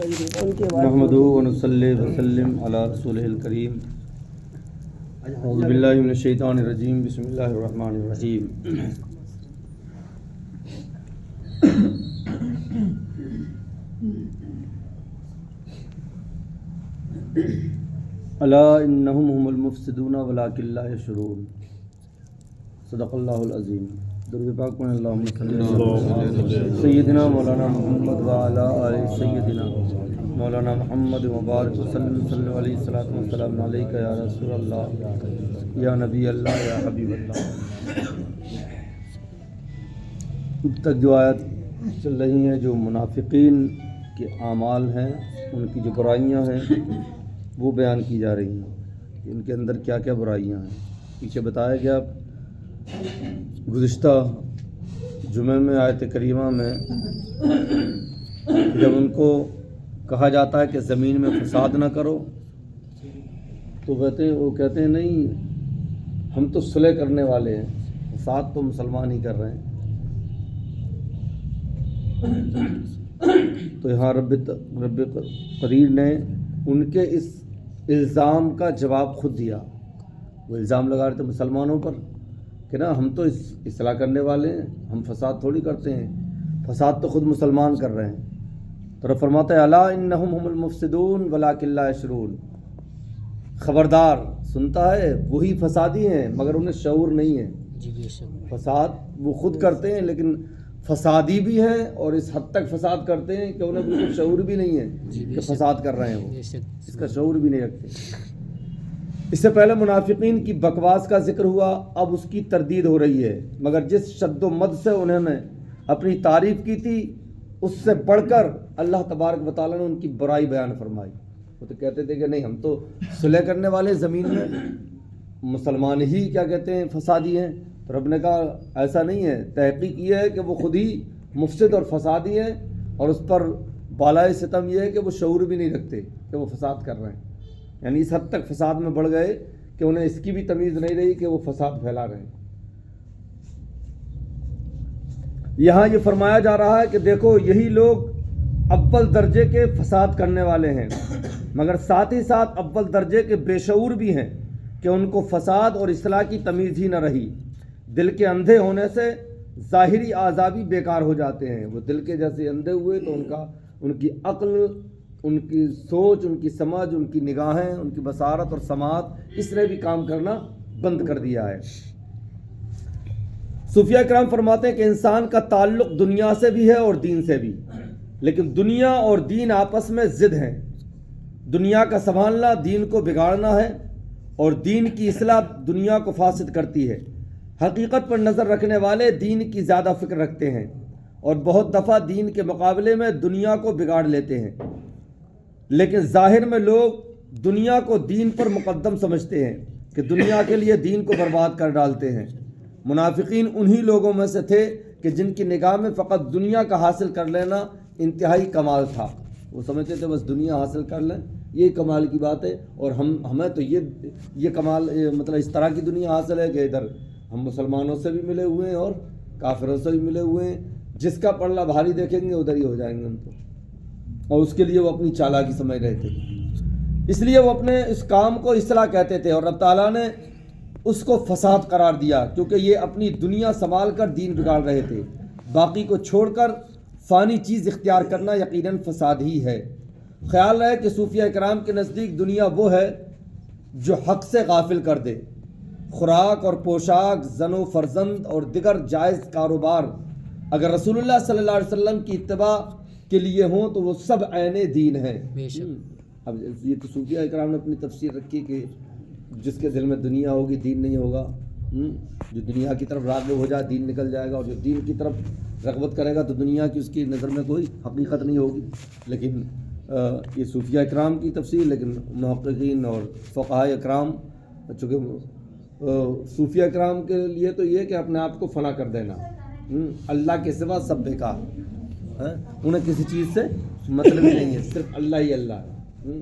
نحمدہ و نصلی وسلم علی رسولہ الکریم اعوذ باللہ من الشیطان الرجیم بسم اللہ الرحمن الرحیم الا انہم هم المفسدون ولکن لا یشعرون صدق اللہ العظیم. درود پاک پڑھیں اللہم صلی علی سیدنا مولانا محمد وعلی آل سیدنا مولانا محمد مبارک وسلم صلی اللہ علیہ وسلم والسلام علیکہ یا رسول اللہ یا نبی اللہ یا حبیب اللہ. اب تک جو آیت چل رہی ہیں جو منافقین کے اعمال ہیں، ان کی جو برائیاں ہیں وہ بیان کی جا رہی ہیں. ان کے اندر کیا کیا برائیاں ہیں پیچھے بتایا گیا. گزشتہ جمعہ میں آیت کریمہ میں جب ان کو کہا جاتا ہے کہ زمین میں فساد نہ کرو تو وہ کہتے ہیں نہیں، ہم تو صلح کرنے والے ہیں، فساد تو مسلمان ہی کر رہے ہیں. تو یہاں رب قدیر نے ان کے اس الزام کا جواب خود دیا. وہ الزام لگا رہے تھے مسلمانوں پر کہ نا ہم تو اصلاح کرنے والے ہیں، ہم فساد تھوڑی کرتے ہیں، فساد تو خود مسلمان کر رہے ہیں. تو رب فرماتا ہے الا انہم هم المفسدون ولکن لا یشعرون، خبردار سنتا ہے وہی فسادی ہیں مگر انہیں شعور نہیں ہے. فساد وہ خود کرتے ہیں لیکن فسادی بھی ہیں اور اس حد تک فساد کرتے ہیں کہ انہیں بالکل شعور بھی نہیں ہے کہ فساد کر رہے ہیں، وہ اس کا شعور بھی نہیں رکھتے. اس سے پہلے منافقین کی بکواس کا ذکر ہوا، اب اس کی تردید ہو رہی ہے. مگر جس شد و مد سے انہوں نے اپنی تعریف کی تھی اس سے بڑھ کر اللہ تبارک و تعالیٰ نے ان کی برائی بیان فرمائی. وہ تو کہتے تھے کہ نہیں ہم تو صلح کرنے والے زمین میں، مسلمان ہی کیا کہتے ہیں فسادی ہیں. تو رب نے کہا ایسا نہیں ہے، تحقیق یہ ہے کہ وہ خود ہی مفسد اور فسادی ہیں اور اس پر بالائے ستم یہ ہے کہ وہ شعور بھی نہیں رکھتے کہ وہ فساد کر رہے ہیں. یعنی اس حد تک فساد میں بڑھ گئے کہ انہیں اس کی بھی تمیز نہیں رہی کہ وہ فساد پھیلا رہے ہیں. یہاں یہ فرمایا جا رہا ہے کہ دیکھو یہی لوگ اول درجے کے فساد کرنے والے ہیں مگر ساتھ ہی ساتھ اول درجے کے بے شعور بھی ہیں کہ ان کو فساد اور اصلاح کی تمیز ہی نہ رہی. دل کے اندھے ہونے سے ظاہری اعضاء بھی بیکار ہو جاتے ہیں. وہ دل کے جیسے اندھے ہوئے تو ان کی عقل، ان کی سوچ، ان کی سمجھ، ان کی نگاہیں، ان کی بصارت اور سماعت اس نے بھی کام کرنا بند کر دیا ہے. صوفیہ کرام فرماتے ہیں کہ انسان کا تعلق دنیا سے بھی ہے اور دین سے بھی، لیکن دنیا اور دین آپس میں ضد ہیں. دنیا کا سنبھالنا دین کو بگاڑنا ہے اور دین کی اصلاح دنیا کو فاسد کرتی ہے. حقیقت پر نظر رکھنے والے دین کی زیادہ فکر رکھتے ہیں اور بہت دفعہ دین کے مقابلے میں دنیا کو بگاڑ لیتے ہیں. لیکن ظاہر میں لوگ دنیا کو دین پر مقدم سمجھتے ہیں کہ دنیا کے لیے دین کو برباد کر ڈالتے ہیں. منافقین انہی لوگوں میں سے تھے کہ جن کی نگاہ میں فقط دنیا کا حاصل کر لینا انتہائی کمال تھا. وہ سمجھتے تھے بس دنیا حاصل کر لیں یہ کمال کی بات ہے، اور ہمیں تو یہ کمال مطلب اس طرح کی دنیا حاصل ہے کہ ادھر ہم مسلمانوں سے بھی ملے ہوئے ہیں اور کافروں سے بھی ملے ہوئے ہیں، جس کا پلڑا بھاری دیکھیں گے ادھر ہی ہو جائیں گے ہم تو. اور اس کے لیے وہ اپنی چالاکی سمجھ رہے تھے، اس لیے وہ اپنے اس کام کو اصلاح کہتے تھے اور رب تعالیٰ نے اس کو فساد قرار دیا کیونکہ یہ اپنی دنیا سنبھال کر دین بگاڑ رہے تھے. باقی کو چھوڑ کر فانی چیز اختیار کرنا یقیناً فساد ہی ہے. خیال رہے کہ صوفیہ کرام کے نزدیک دنیا وہ ہے جو حق سے غافل کر دے. خوراک اور پوشاک، زن و فرزند اور دیگر جائز کاروبار اگر رسول اللہ صلی اللہ علیہ وسلم کی اتباع کے لیے ہوں تو وہ سب عین دین ہیں. اب یہ تو صوفیہ کرام نے اپنی تفسیر رکھی کہ جس کے دل میں دنیا ہوگی دین نہیں ہوگا. جو دنیا کی طرف راغب ہو جائے دین نکل جائے گا، اور جو دین کی طرف رغبت کرے گا تو دنیا کی اس کی نظر میں کوئی حقیقت نہیں ہوگی. لیکن یہ صوفیہ اکرام کی تفسیر، لیکن محققین اور فقہاء اکرام چونکہ صوفیہ اکرام کے لیے تو یہ کہ اپنے آپ کو فنا کر دینا، اللہ کے سوا سب بیکار، انہیں کسی چیز سے مطلب ہی نہیں ہے، صرف اللہ ہی اللہ ہے.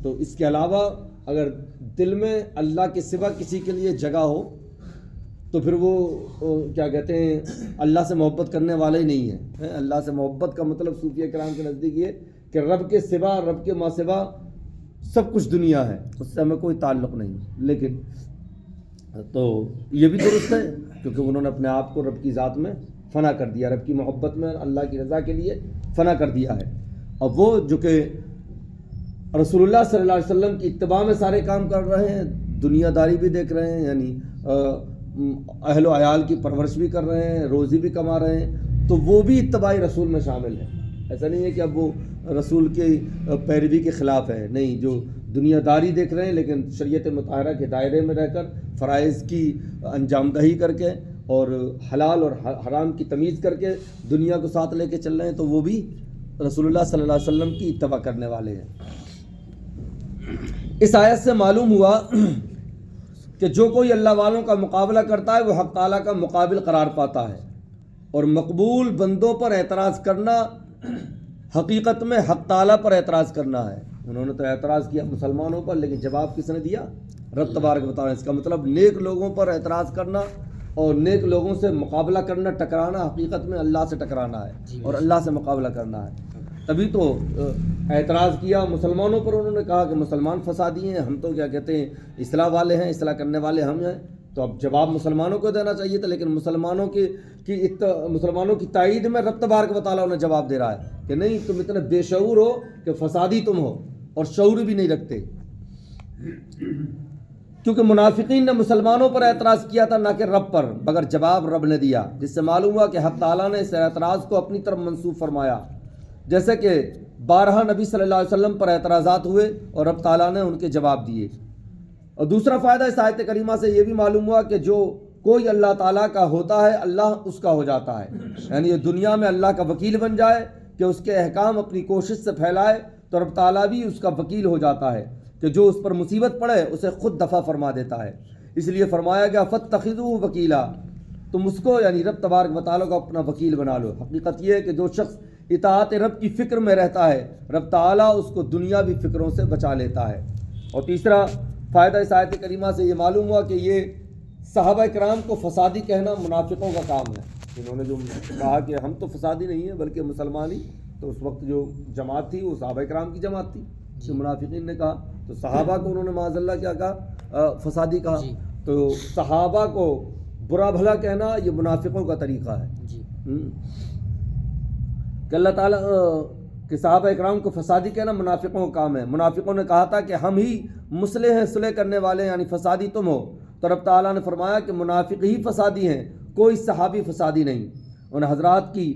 تو اس کے علاوہ اگر دل میں اللہ کے سوا کسی کے لیے جگہ ہو تو پھر وہ کیا کہتے ہیں اللہ سے محبت کرنے والا ہی نہیں ہے. اللہ سے محبت کا مطلب صوفیہ کرام کے نزدیک یہ کہ رب کے سوا، رب کے ماں سوا سب کچھ دنیا ہے، اس سے ہمیں کوئی تعلق نہیں. لیکن تو یہ بھی درست ہے کیونکہ انہوں نے اپنے آپ کو رب کی ذات میں فنا کر دیا، رب کی محبت میں اللہ کی رضا کے لیے فنا کر دیا ہے. اب وہ جو کہ رسول اللہ صلی اللہ علیہ وسلم کی اتباع میں سارے کام کر رہے ہیں، دنیا داری بھی دیکھ رہے ہیں، یعنی اہل و عیال کی پرورش بھی کر رہے ہیں، روزی بھی کما رہے ہیں، تو وہ بھی اتباع رسول میں شامل ہے. ایسا نہیں ہے کہ اب وہ رسول کی پیروی کے خلاف ہے، نہیں، جو دنیا داری دیکھ رہے ہیں لیکن شریعت مطہرہ کے دائرے میں رہ کر فرائض کی انجام دہی کر کے اور حلال اور حرام کی تمیز کر کے دنیا کو ساتھ لے کے چل رہے ہیں، تو وہ بھی رسول اللہ صلی اللہ علیہ وسلم کی اتباع کرنے والے ہیں. اس آیت سے معلوم ہوا کہ جو کوئی اللہ والوں کا مقابلہ کرتا ہے وہ حق تعالیٰ کا مقابل قرار پاتا ہے، اور مقبول بندوں پر اعتراض کرنا حقیقت میں حق تعالیٰ پر اعتراض کرنا ہے. انہوں نے تو اعتراض کیا مسلمانوں پر، لیکن جواب کس نے دیا؟ رب تبارک و تعالیٰ. اس کا مطلب نیک لوگوں پر اعتراض کرنا اور نیک لوگوں سے مقابلہ کرنا، ٹکرانا، حقیقت میں اللہ سے ٹکرانا ہے اور اللہ سے مقابلہ کرنا ہے. تبھی تو اعتراض کیا مسلمانوں پر. انہوں نے کہا کہ مسلمان فسادی ہیں، ہم تو کیا کہتے ہیں اصلاح والے ہیں، اصلاح کرنے والے ہم ہیں. تو اب جواب مسلمانوں کو دینا چاہیے تھا، لیکن مسلمانوں کی تائید میں رب تبارک و تعالیٰ انہیں جواب دے رہا ہے کہ نہیں، تم اتنے بے شعور ہو کہ فسادی تم ہو اور شعور بھی نہیں رکھتے. کیونکہ منافقین نے مسلمانوں پر اعتراض کیا تھا، نہ کہ رب پر، مگر جواب رب نے دیا، جس سے معلوم ہوا کہ حق تعالیٰ نے اس اعتراض کو اپنی طرف منسوب فرمایا. جیسے کہ 12 نبی صلی اللہ علیہ وسلم پر اعتراضات ہوئے اور رب تعالیٰ نے ان کے جواب دیے. اور دوسرا فائدہ اس آیت کریمہ سے یہ بھی معلوم ہوا کہ جو کوئی اللہ تعالیٰ کا ہوتا ہے اللہ اس کا ہو جاتا ہے. یعنی یہ دنیا میں اللہ کا وکیل بن جائے کہ اس کے احکام اپنی کوشش سے پھیلائے تو رب تعالیٰ بھی اس کا وکیل ہو جاتا ہے کہ جو اس پر مصیبت پڑے اسے خود دفع فرما دیتا ہے. اس لیے فرمایا گیا فاتخذوہ وکیلا، تم اس کو یعنی رب تبارک و تعالیٰ کو اپنا وکیل بنا لو. حقیقت یہ ہے کہ جو شخص اطاعت رب کی فکر میں رہتا ہے رب تعالیٰ اس کو دنیاوی فکروں سے بچا لیتا ہے. اور تیسرا فائدہ اس آیت کریمہ سے یہ معلوم ہوا کہ یہ صحابہ کرام کو فسادی کہنا منافقوں کا کام ہے. انہوں نے جو کہا کہ ہم تو فسادی نہیں ہیں بلکہ مسلمان ہی، تو اس وقت جو جماعت تھی وہ صحابہ کرام کی جماعت تھی. جو منافقین نے کہا تو صحابہ کو انہوں نے معاذ اللہ کیا کہا؟ فسادی کہا. تو صحابہ کو برا بھلا کہنا یہ منافقوں کا طریقہ ہے کہ اللہ تعالیٰ کہ صحابہ اکرام کو فسادی کہنا منافقوں کا کام ہے. منافقوں نے کہا تھا کہ ہم ہی مصلح ہیں، صلح کرنے والے ہیں، یعنی فسادی تم ہو. تو رب تعالیٰ نے فرمایا کہ منافق ہی فسادی ہیں، کوئی صحابی فسادی نہیں. ان حضرات کی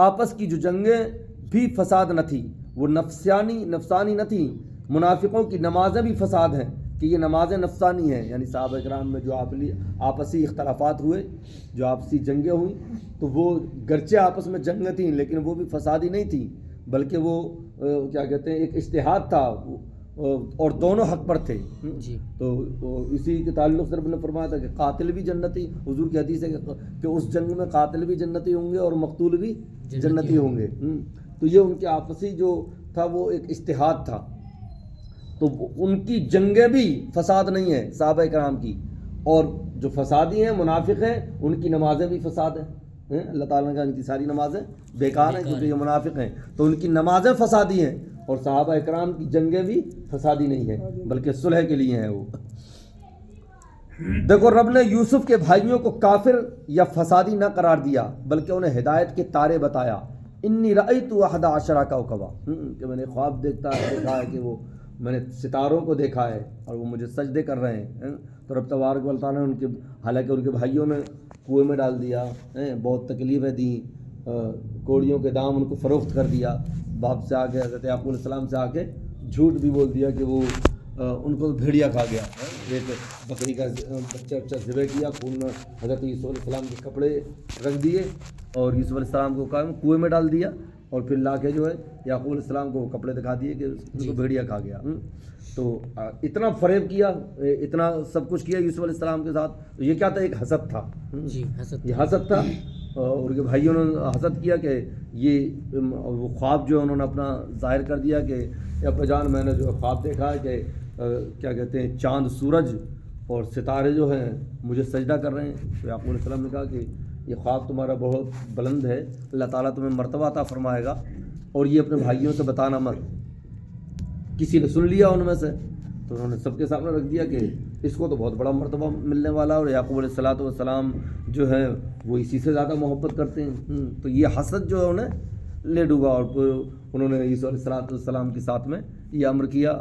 آپس کی جو جنگیں بھی فساد نہ تھی، وہ نفسانی نہ تھیں. منافقوں کی نمازیں بھی فساد ہیں کہ یہ نمازیں نفسانی ہیں. یعنی صحابہ کرام میں جو آپسی اختلافات ہوئے، جو آپسی جنگیں ہوئیں، تو وہ گرچہ آپس میں جنگیں تھیں لیکن وہ بھی فسادی نہیں تھیں، بلکہ وہ کیا کہتے ہیں ایک اجتہاد تھا اور دونوں حق پر تھے. تو اسی کے تعلق سے رب نے فرمایا تھا کہ قاتل بھی جنتی، حضور کی حدیث ہے کہ اس جنگ میں قاتل بھی جنتی ہوں گے اور مقتول بھی جنتی ہوں گے. تو یہ ان کے آپسی جو تھا وہ ایک اجتہاد تھا. تو ان کی جنگیں بھی فساد نہیں ہیں صحابہ کرام کی، اور جو فسادی ہیں منافق ہیں ان کی نمازیں بھی فساد ہیں. اللہ تعالیٰ نے کہا ان کی ساری نمازیں بیکار ہیں کیونکہ یہ منافق ہیں. تو ان کی نمازیں فسادی ہیں اور صحابہ اکرام کی جنگیں بھی فسادی نہیں ہیں بلکہ صلح کے لیے ہیں. وہ دیکھو رب نے یوسف کے بھائیوں کو کافر یا فسادی نہ قرار دیا بلکہ انہیں ہدایت کے تارے بتایا. انی رأیت 11 کوكبا، کہ میں نے خواب دیکھا ہے کہ وہ میں نے ستاروں کو دیکھا ہے اور وہ مجھے سجدے کر رہے ہیں. تو رب تبارک و تعالیٰ نے حالانکہ ان کے بھائیوں نے کنویں میں ڈال دیا، بہت تکلیفیں دیں، کوڑیوں کے دام ان کو فروخت کر دیا. باپ سے آ کے حضرت یعقوب علیہ السلام سے آ کے جھوٹ بھی بول دیا کہ وہ ان کو بھیڑیا کھا گیا. ایک بکری کا بچہ ذبح کیا، خون میں حضرت یوسف علیہ السلام کے کپڑے رکھ دیے اور یوسف علیہ السلام کو کنویں میں ڈال دیا، اور پھر لا کے جو ہے یعقوب علیہ السلام کو کپڑے دکھا دیے کہ ان کو بھیڑیا کھا گیا. تو اتنا فریب کیا، اتنا سب کچھ کیا یوسف علیہ السلام کے ساتھ. تو یہ کیا تھا؟ ایک حسد تھا. یہ حسد تھا اور ان کے بھائیوں نے حسد کیا کہ یہ وہ خواب جو انہوں نے اپنا ظاہر کر دیا کہ ابا جان میں نے جو خواب دیکھا ہے کہ کیا کہتے ہیں چاند سورج اور ستارے جو ہیں مجھے سجدہ کر رہے ہیں. تو یعقوب علیہ السلام نے کہا کہ یہ خواب تمہارا بہت بلند ہے، اللہ تعالیٰ تمہیں مرتبہ عطا فرمائے گا اور یہ اپنے بھائیوں سے بتانا مت. کسی نے سن لیا ان میں سے تو انہوں نے سب کے سامنے رکھ دیا کہ اس کو تو بہت بڑا مرتبہ ملنے والا ہے، اور یعقوب علیہ الصلوۃ والسلام جو ہے وہ اسی سے زیادہ محبت کرتے ہیں. تو یہ حسد جو ہے انہیں لے ڈوبا، اور پھر انہوں نے عیسیٰ علیہ الصلوۃ والسلام کے ساتھ میں یہ امر کیا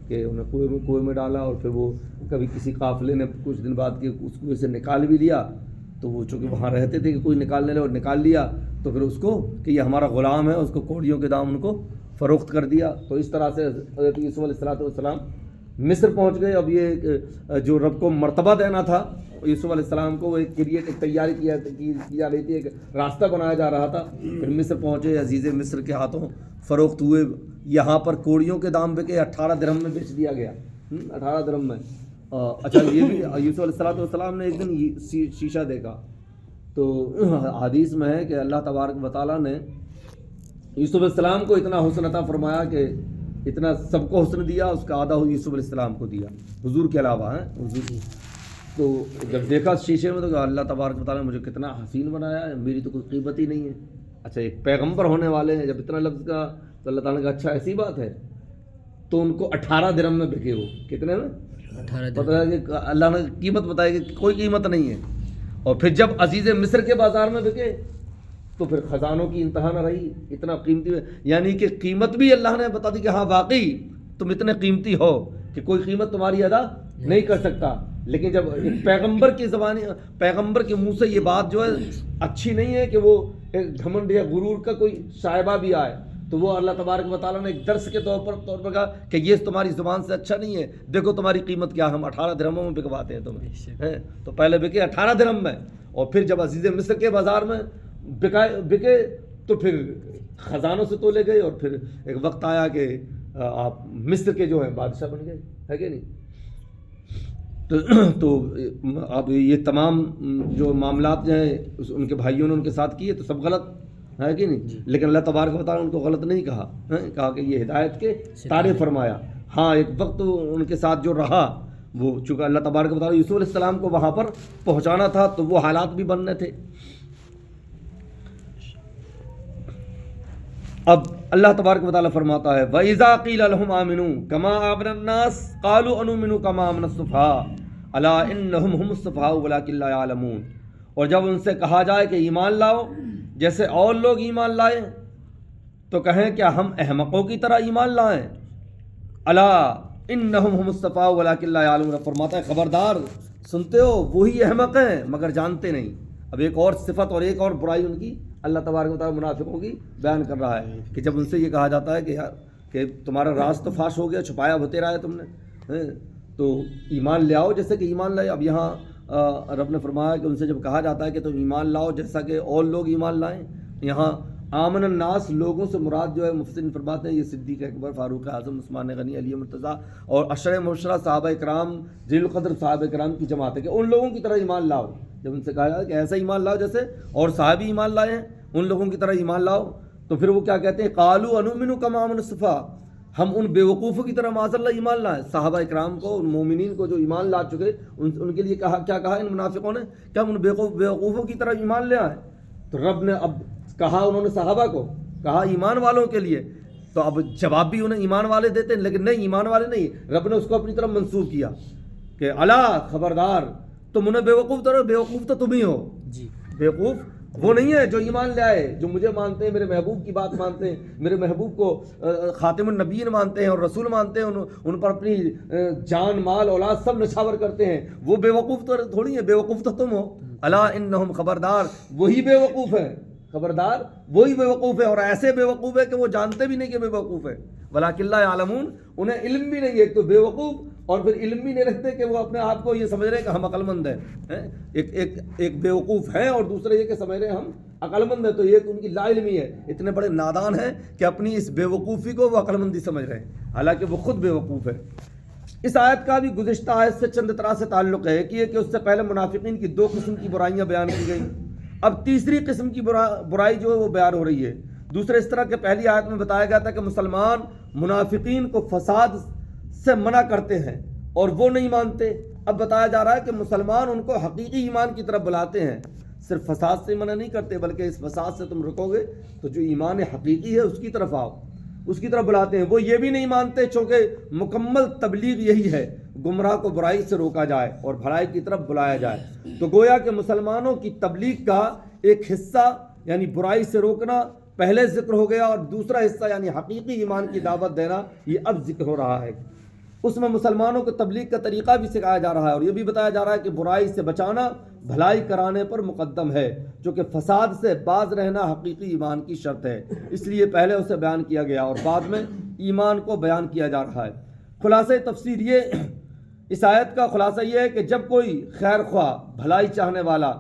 کہ انہیں کنویں میں ڈالا، اور پھر وہ کبھی کسی قافلے نے کچھ دن بعد کے اس کنویں سے نکال بھی لیا، تو وہ چونکہ وہاں رہتے تھے کہ کوئی نکالنے لے، اور نکال لیا تو پھر اس کو کہ یہ ہمارا غلام ہے، اس کو کوڑیوں کے دام ان کو فروخت کر دیا. تو اس طرح سے حضرت یوسف علیہ الصلوۃ والسلام مصر پہنچ گئے. اب یہ جو رب کو مرتبہ دینا تھا یوسف علیہ السلام کو، وہ ایک تیاری کی جا رہی تھی، ایک راستہ بنایا جا رہا تھا. پھر مصر پہنچے، عزیز مصر کے ہاتھوں فروخت ہوئے. یہاں پر کوڑیوں کے دام بکے، 18 درہم میں بیچ دیا گیا، 18 درہم میں. اچھا یہ بھی یوسف علیہ الصلوۃ والسلام نے ایک دن شیشہ دیکھا. تو حدیث میں ہے کہ اللہ تبارک و تعالیٰ نے یوسف علیہ السلام کو اتنا حسن عطا فرمایا کہ اتنا سب کو حسن دیا، اس کا آدھا یوسف علیہ السلام کو دیا، حضور کے علاوہ ہیں حضور. تو جب دیکھا شیشے میں تو کہ اللہ تبارک و تعالیٰ نے مجھے کتنا حسین بنایا ہے، میری تو کوئی قیمت ہی نہیں ہے. اچھا ایک پیغمبر ہونے والے ہیں، جب اتنا لفظ کا تو اللہ تعالیٰ نے کہا اچھا ایسی بات ہے. تو ان کو 18 درہم میں بکے. وہ کتنے میں؟ 18 درہم. پتہ ہے کہ اللہ نے قیمت بتائی کہ کوئی قیمت نہیں ہے. اور پھر جب عزیز مصر کے بازار میں بکے تو پھر خزانوں کی انتہا نہ رہی، اتنا قیمتی، یعنی کہ قیمت بھی اللہ نے بتا دی کہ ہاں واقعی تم اتنے قیمتی ہو کہ کوئی قیمت تمہاری ادا نہیں کر سکتا. لیکن جب ایک پیغمبر کی زبان، پیغمبر کے منہ سے یہ بات جو ہے اچھی نہیں ہے کہ وہ ایک گھمنڈ یا غرور کا کوئی شائبہ بھی آئے، تو وہ اللہ تبارک و تعالیٰ نے ایک درس کے طور پر کہا کہ یہ تمہاری زبان سے اچھا نہیں ہے، دیکھو تمہاری قیمت کیا، ہم 18 درہموں میں بکواتے ہیں تمہیں. تو پہلے بکے 18 درہم میں، اور پھر جب عزیز مصر کے بازار میں بکے تو پھر خزانوں سے تولے گئے. اور پھر ایک وقت آیا کہ آپ مصر کے جو ہیں بادشاہ بن گئے، ہے کہ نہیں. تو اب یہ تمام جو معاملات جو ہیں ان کے بھائیوں نے ان کے ساتھ کیے تو سب غلط ہے کہ نہیں. لیکن اللہ تبارک و تعالیٰ نے ان کو غلط نہیں کہا کہ یہ ہدایت کے تارے فرمایا. ہاں ایک وقت ان کے ساتھ جو رہا وہ چونکہ اللہ تبارک و تعالیٰ یوسف علیہ السلام کو وہاں پر پہنچانا تھا تو وہ حالات بھی بننے تھے. اب اللہ تبارک و تعالیٰ فرماتا ہے وَإِذَا قِيلَ لَهُمْ آمِنُوا كَمَا آمَنَ النَّاسُ قَالُوا أَنُؤْمِنُ كَمَا آمَنَ السُّفَهَاءُ أَلَا إِنَّهُمْ هُمُ السُّفَهَاءُ وَلَٰكِن لَّا يَعْلَمُونَ. اور جب ان سے کہا جائے کہ ایمان لاؤ جیسے اور لوگ ایمان لائیں تو کہیں کیا ہم احمقوں کی طرح ایمان لائیں. أَلَا إِنَّهُمْ هُمُ السُّفَهَاءُ وَلَٰكِن لَّا يَعْلَمُونَ. فرماتا ہے خبردار، سنتے ہو وہی احمق ہیں مگر جانتے نہیں. اب ایک اور صفت اور ایک اور برائی ان کی اللہ تبارک و تعالیٰ منافقوں کی بیان کر رہا ہے کہ جب ان سے یہ کہا جاتا ہے کہ یار کہ تمہارا راز تو فاش ہو گیا، چھپایا ہوتے رہا ہے تم نے، تو ایمان لے آؤ جیسے کہ ایمان لائے. اب یہاں رب نے فرمایا کہ ان سے جب کہا جاتا ہے کہ تم ایمان لاؤ جیسا کہ اور لوگ ایمان لائیں، یہاں آمن الناس لوگوں سے مراد جو ہے مفسرین فرماتے ہیں یہ صدیق اکبر، فاروق اعظم، عثمان غنی، علی مرتضیٰ اور عشرہ مبشرہ صحابہ کرام، ذیل القدر صحابہ کرام کی جماعت ہے کہ ان لوگوں کی طرح ایمان لاؤ. جب ان سے کہا جاتا ہے کہ ایسا ایمان لاؤ جیسے اور صحابی ایمان لائے ہیں، ان لوگوں کی طرح ایمان لاؤ، تو پھر وہ کیا کہتے ہیں قالوا انؤمن کما آمن السفہاء، ہم ان بے وقوفوں کی طرح معاذ اللہ ایمان لائیں. صحابہ اکرام کو، ان مومنین کو جو ایمان لا چکے ان کے لیے کیا کہا ان منافقوں نے کہ ہم ان بے وقوفوں کی طرح ایمان لے آئیں. تو رب نے اب کہا، انہوں نے صحابہ کو کہا ایمان والوں کے لیے، تو اب جواب بھی انہیں ایمان والے دیتے ہیں، لیکن نہیں ایمان والے نہیں، رب نے اس کو اپنی طرف منسوب کیا کہ الا خبردار تم انہیں بے وقوف طرح، بے وقوف تو تم ہی ہو جی. بے وقوف وہ نہیں ہے جو ایمان لے آئے، جو مجھے مانتے ہیں، میرے محبوب کی بات مانتے ہیں، میرے محبوب کو خاتم النبیین مانتے ہیں اور رسول مانتے ہیں، ان پر اپنی جان مال اولاد سب نچھاور کرتے ہیں، وہ بے وقوف تو تھوڑی ہے، بے وقوف تو تم ہو. الا انہم خبردار وہی بے وقوف ہے، خبردار وہی بے وقوف ہے، اور ایسے بے وقوف ہے کہ وہ جانتے بھی نہیں کہ بے وقوف ہے. ولکن لا یعلمون، انہیں علم بھی نہیں ہے، ایک تو بے وقوف اور پھر علم بھی نہیں رکھتے کہ وہ اپنے آپ کو یہ سمجھ رہے ہیں کہ ہم عقل مند ہیں. ایک بے وقوف ہے اور دوسرے یہ کہ سمجھ رہے ہیں ہم عقل مند ہیں. تو یہ ان کی لا علمی ہے، اتنے بڑے نادان ہیں کہ اپنی اس بے وقوفی کو وہ عقل مندی سمجھ رہے ہیں، حالانکہ وہ خود بے وقوف ہے. اس آیت کا بھی گزشتہ آیت سے چند طرح سے تعلق ہے کہ اس سے پہلے منافقین کی 2 قسم کی برائیاں بیان کی گئیں، اب تیسری قسم کی برائی جو ہے وہ بیان ہو رہی ہے. دوسرے اس طرح کہ پہلی آیت میں بتایا گیا تھا کہ مسلمان منافقین کو فساد سے منع کرتے ہیں اور وہ نہیں مانتے. اب بتایا جا رہا ہے کہ مسلمان ان کو حقیقی ایمان کی طرف بلاتے ہیں، صرف فساد سے منع نہیں کرتے بلکہ اس فساد سے تم رکو گے تو جو ایمان حقیقی ہے اس کی طرف آؤ، اس کی طرف بلاتے ہیں۔ وہ یہ بھی نہیں مانتے چونکہ مکمل تبلیغ یہی ہے، گمراہ کو برائی سے روکا جائے اور بھلائی کی طرف بلایا جائے۔ تو گویا کہ مسلمانوں کی تبلیغ کا ایک حصہ یعنی برائی سے روکنا پہلے ذکر ہو گیا، اور دوسرا حصہ یعنی حقیقی ایمان کی دعوت دینا یہ اب ذکر ہو رہا ہے۔ اس میں مسلمانوں کو تبلیغ کا طریقہ بھی سکھایا جا رہا ہے، اور یہ بھی بتایا جا رہا ہے کہ برائی سے بچانا بھلائی کرانے پر مقدم ہے، جو کہ فساد سے باز رہنا حقیقی ایمان کی شرط ہے، اس لیے پہلے اسے بیان کیا گیا اور بعد میں ایمان کو بیان کیا جا رہا ہے۔ خلاصہ تفسیر یہ، اس آیت کا خلاصہ یہ ہے کہ جب کوئی خیر خواہ بھلائی چاہنے والا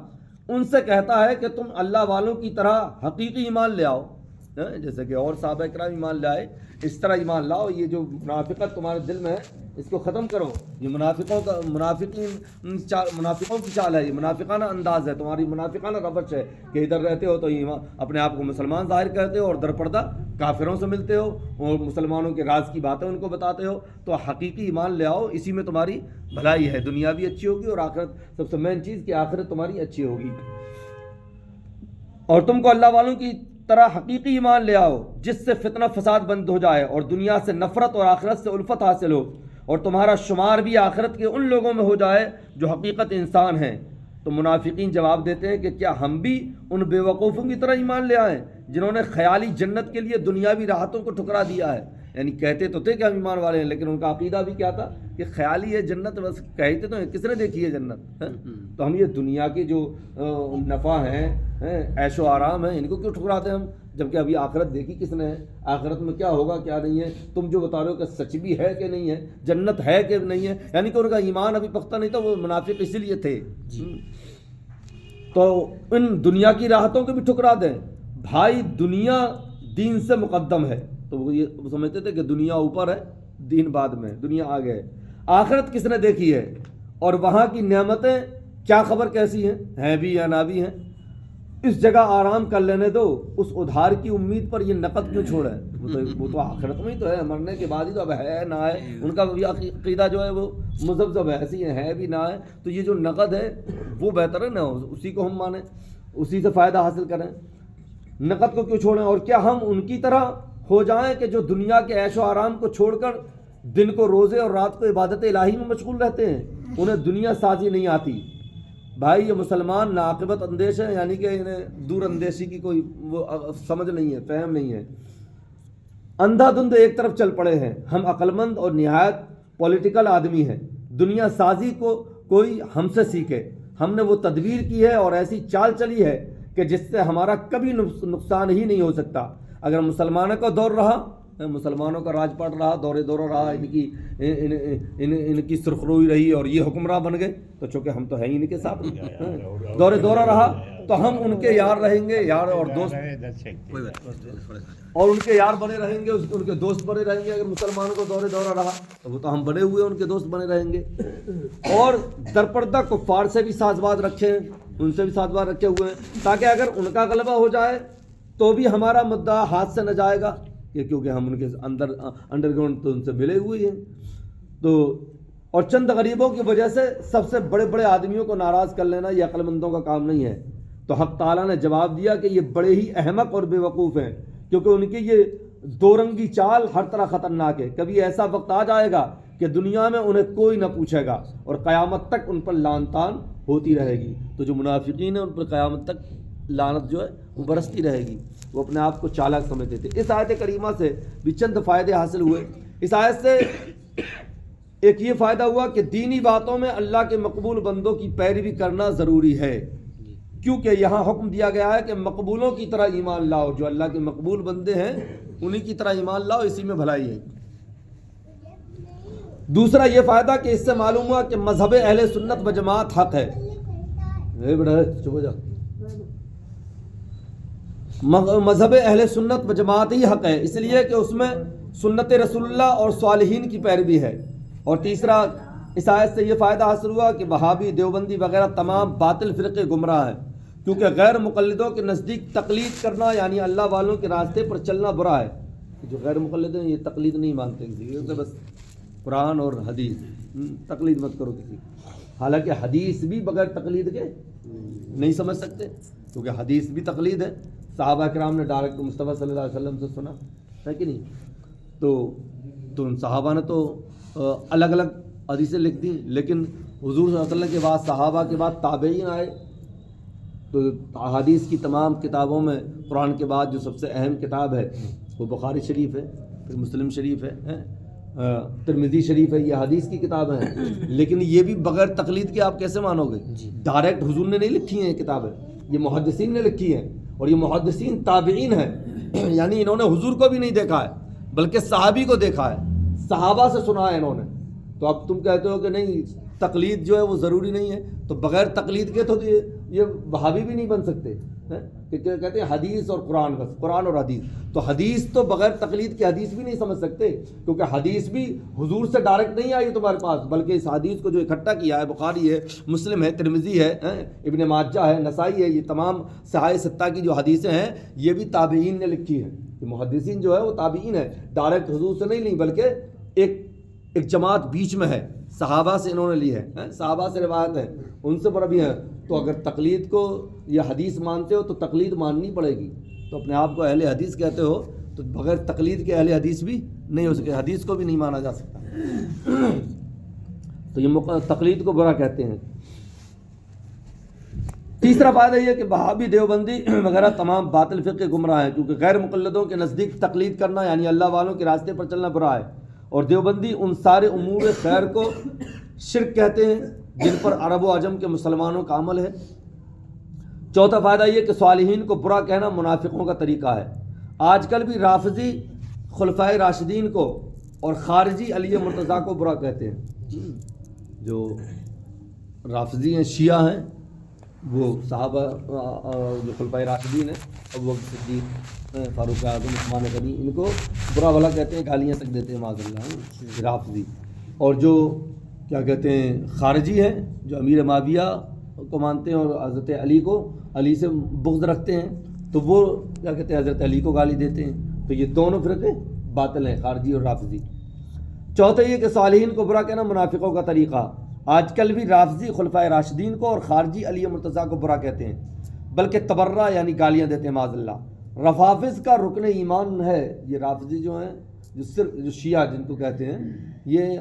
ان سے کہتا ہے کہ تم اللہ والوں کی طرح حقیقی ایمان لے آؤ، جیسے کہ اور صحابہ کرام ایمان لائے، اس طرح ایمان لاؤ، یہ جو منافقت تمہارے دل میں ہے اس کو ختم کرو، یہ منافقوں کی چال ہے، یہ منافقانہ انداز ہے، تمہاری منافقانہ روش ہے کہ ادھر رہتے ہو تو اپنے آپ کو مسلمان ظاہر کرتے ہو اور در پردہ کافروں سے ملتے ہو اور مسلمانوں کے راز کی باتیں ان کو بتاتے ہو، تو حقیقی ایمان لے آؤ، اسی میں تمہاری بھلائی ہے، دنیا بھی اچھی ہوگی اور آخرت، سب سے مین چیز کہ آخرت تمہاری اچھی ہوگی۔ اور تم کو اللہ والوں کی طرح حقیقی ایمان لے آؤ جس سے فتنہ فساد بند ہو جائے اور دنیا سے نفرت اور آخرت سے الفت حاصل ہو، اور تمہارا شمار بھی آخرت کے ان لوگوں میں ہو جائے جو حقیقت انسان ہیں۔ تو منافقین جواب دیتے ہیں کہ کیا ہم بھی ان بے وقوفوں کی طرح ایمان لے آئیں جنہوں نے خیالی جنت کے لیے دنیاوی راحتوں کو ٹھکرا دیا ہے؟ یعنی کہتے تو تھے کہ ہم ایمان والے ہیں، لیکن ان کا عقیدہ بھی کیا تھا کہ خیالی ہے جنت، بس کہتے تو کس نے دیکھی ہے جنت؟ تو ہم یہ دنیا کے جو نفع ہیں، عیش و آرام ہیں، ان کو کیوں ٹھکراتے ہیں ہم، جبکہ ابھی آخرت دیکھی کس نے ہے، آخرت میں کیا ہوگا کیا نہیں ہے، تم جو بتا رہے ہو کہ سچ بھی ہے کہ نہیں ہے، جنت ہے کہ نہیں ہے، یعنی کہ ان کا ایمان ابھی پختہ نہیں تھا، وہ منافق اسی لیے تھے۔ تو ان دنیا کی راحتوں کو بھی ٹھکرا دیں، بھائی دنیا دین سے مقدم ہے، تو وہ یہ سمجھتے تھے کہ دنیا اوپر ہے دین بعد میں، دنیا آگے ہے۔ آخرت کس نے دیکھی ہے اور وہاں کی نعمتیں کیا خبر کیسی ہیں بھی یا نہ بھی ہیں، اس جگہ آرام کر لینے دو، اس ادھار کی امید پر یہ نقد کیوں چھوڑے، وہ تو آخرت میں ہی تو ہے، مرنے کے بعد ہی تو اب ہے نہ ہے، ان کا بھی عقیدہ جو ہے وہ مذبذب ہے، ایسی ہے بھی نہ ہے، تو یہ جو نقد ہے وہ بہتر ہے نا، اسی کو ہم مانیں، اسی سے فائدہ حاصل کریں، نقد کو کیوں چھوڑیں؟ اور کیا ہم ان کی طرح ہو جائیں کہ جو دنیا کے عیش و آرام کو چھوڑ کر دن کو روزے اور رات کو عبادت الہی میں مشغول رہتے ہیں، انہیں دنیا سازی نہیں آتی۔ بھائی یہ مسلمان ناعاقبت اندیش ہیں، یعنی کہ انہیں دور اندیشی کی کوئی وہ سمجھ نہیں ہے، فہم نہیں ہے، اندھا دھند ایک طرف چل پڑے ہیں۔ ہم عقلمند اور نہایت پولیٹیکل آدمی ہیں، دنیا سازی کو کوئی ہم سے سیکھے، ہم نے وہ تدبیر کی ہے اور ایسی چال چلی ہے کہ جس سے ہمارا کبھی نقصان ہی نہیں ہو سکتا۔ اگر مسلمانوں کا دور رہا، مسلمانوں کا راج پاٹ رہا، دورہ رہا، ان کی سرخروئی رہی اور یہ حکمراں بن گئے، تو چونکہ ہم تو ہیں ہی ان کے ساتھ، دورہ رہا تو ہم ان کے یار رہیں گے، یار اور دوست، اور ان کے یار بنے رہیں گے، ان کے دوست بنے رہیں گے۔ اگر مسلمانوں کو دورہ رہا تو وہ تو ہم بنے ہوئے ان کے دوست بنے رہیں گے، اور درپردہ کفار سے بھی سازباز رکھیں، ان سے بھی سازباز رکھے ہوئے ہیں، تاکہ اگر ان کا غلبہ ہو جائے تو بھی ہمارا مدعا ہاتھ سے نہ جائے گا، کیونکہ ہم ان کے انڈر گراؤنڈ تو ان سے ملے ہوئے ہیں۔ تو اور چند غریبوں کی وجہ سے سب سے بڑے بڑے آدمیوں کو ناراض کر لینا یہ عقل مندوں کا کام نہیں ہے۔ تو حق تعالیٰ نے جواب دیا کہ یہ بڑے ہی احمق اور بے وقوف ہیں، کیونکہ ان کی یہ دو رنگی چال ہر طرح خطرناک ہے۔ کبھی ایسا وقت آ جائے گا کہ دنیا میں انہیں کوئی نہ پوچھے گا اور قیامت تک ان پر لعن طعن ہوتی رہے گی۔ تو جو منافقین ہیں ان پر قیامت تک لعنت جو ہے وہ برستی رہے گی، وہ اپنے آپ کو چالاک سمجھتے تھے۔ اس آیت کریمہ سے بھی چند فائدے حاصل ہوئے۔ اس آیت سے ایک یہ فائدہ ہوا کہ دینی باتوں میں اللہ کے مقبول بندوں کی پیروی کرنا ضروری ہے، کیونکہ یہاں حکم دیا گیا ہے کہ مقبولوں کی طرح ایمان لاؤ، جو اللہ کے مقبول بندے ہیں انہی کی طرح ایمان لاؤ، اسی میں بھلائی ہے۔ دوسرا یہ فائدہ کہ اس سے معلوم ہوا کہ مذہب اہل سنت و جماعت حق ہے۔ مذہب اہل سنت و جماعت ہی حق ہے، اس لیے کہ اس میں سنت رسول اللہ اور صالحین کی پیروی ہے۔ اور تیسرا اس آیت سے یہ فائدہ حاصل ہوا کہ وہابی، دیوبندی وغیرہ تمام باطل فرقے گمراہ ہیں، کیونکہ غیر مقلدوں کے نزدیک تقلید کرنا یعنی اللہ والوں کے راستے پر چلنا برا ہے۔ جو غیر مقلد ہیں یہ تقلید نہیں مانتے کسی کی، بس قرآن اور حدیث، تقلید مت کرو کسی کی۔ حالانکہ حدیث بھی بغیر تقلید کے نہیں سمجھ سکتے، کیونکہ حدیث بھی تقلید ہے. صحابہ کرام نے ڈائریکٹ مصطفیٰ صلی اللہ علیہ وسلم سے سنا ہے کہ نہیں؟ تو ان صحابہ نے تو الگ الگ حدیثیں لکھ دیں، لیکن حضور صلی اللہ علیہ وسلم کے بعد صحابہ کے بعد تابعین آئے، تو حدیث کی تمام کتابوں میں قرآن کے بعد جو سب سے اہم کتاب ہے وہ بخاری شریف ہے، پھر مسلم شریف ہے، ترمذی شریف ہے، یہ حدیث کی کتابیں ہیں. لیکن یہ بھی بغیر تقلید کے آپ کیسے مانو گے؟ ڈائریکٹ حضور نے نہیں لکھی ہیں یہ کتابیں، یہ محدثین نے لکھی ہیں، اور یہ محدثین تابعین ہیں، یعنی انہوں نے حضور کو بھی نہیں دیکھا ہے بلکہ صحابی کو دیکھا ہے، صحابہ سے سنا ہے انہوں نے. تو اب تم کہتے ہو کہ نہیں تقلید جو ہے وہ ضروری نہیں ہے، تو بغیر تقلید کے تو یہ وہابی بھی نہیں بن سکتے، کہ کہتے ہیں حدیث اور قرآن، بس قرآن اور حدیث. تو حدیث تو بغیر تقلید کے حدیث بھی نہیں سمجھ سکتے، کیونکہ حدیث بھی حضور سے ڈائریکٹ نہیں آئی تمہارے پاس، بلکہ اس حدیث کو جو اکٹھا کیا ہے بخاری ہے، مسلم ہے، ترمذی ہے، ابن ماجہ ہے، نسائی ہے، یہ تمام صحاح ستہ کی جو حدیثیں ہیں یہ بھی تابعین نے لکھی ہیں. محدثین جو ہے وہ تابعین ہے، ڈائریکٹ حضور سے نہیں لی، بلکہ ایک جماعت بیچ میں ہے، صحابہ سے انہوں نے لی ہے، صحابہ سے روایت ہے، ان سے پر بھی ہیں. تو اگر تقلید کو یا حدیث مانتے ہو تو تقلید ماننی پڑے گی. تو اپنے آپ کو اہل حدیث کہتے ہو تو بغیر تقلید کے اہل حدیث بھی نہیں ہو سکے، حدیث کو بھی نہیں مانا جا سکتا. تو یہ تقلید کو برا کہتے ہیں. تیسرا فائدہ یہ کہ وہابی، دیوبندی وغیرہ تمام باطل فرقے گمراہ ہیں، کیونکہ غیر مقلدوں کے نزدیک تقلید کرنا یعنی اللہ والوں کے راستے پر چلنا برا ہے، اور دیوبندی ان سارے امور خیر کو شرک کہتے ہیں جن پر عرب و عجم کے مسلمانوں کا عمل ہے. چوتھا فائدہ یہ کہ صالحین کو برا کہنا منافقوں کا طریقہ ہے. آج کل بھی رافضی خلفائے راشدین کو اور خارجی علی مرتضیٰ کو برا کہتے ہیں. جو رافضی ہیں، شیعہ ہیں، وہ صحابہ جو خلفائے راشدین ہیں، ابو بکر صدیق، فاروق اعظم، عثمان غنی، ان کو برا بھلا کہتے ہیں، گالیاں تک دیتے ہیں معاذ اللہ رافضی. اور جو کیا کہتے ہیں خارجی ہیں، جو امیر معاویہ کو مانتے ہیں اور حضرت علی سے بغض رکھتے ہیں، تو وہ کیا کہتے ہیں حضرت علی کو گالی دیتے ہیں. تو یہ دونوں فرقے باطل ہیں، خارجی اور رافضی. چوتھا یہ کہ صالحین کو برا کہنا منافقوں کا طریقہ. آج کل بھی رافضی خلفائے راشدین کو اور خارجی علی مرتضیٰ کو برا کہتے ہیں، بلکہ تبرہ یعنی گالیاں دیتے ہیں معاذ اللہ. رفافظ کا رکن ایمان ہے یہ رافضی جو ہیں، جو شیعہ جن کو کہتے ہیں، یہ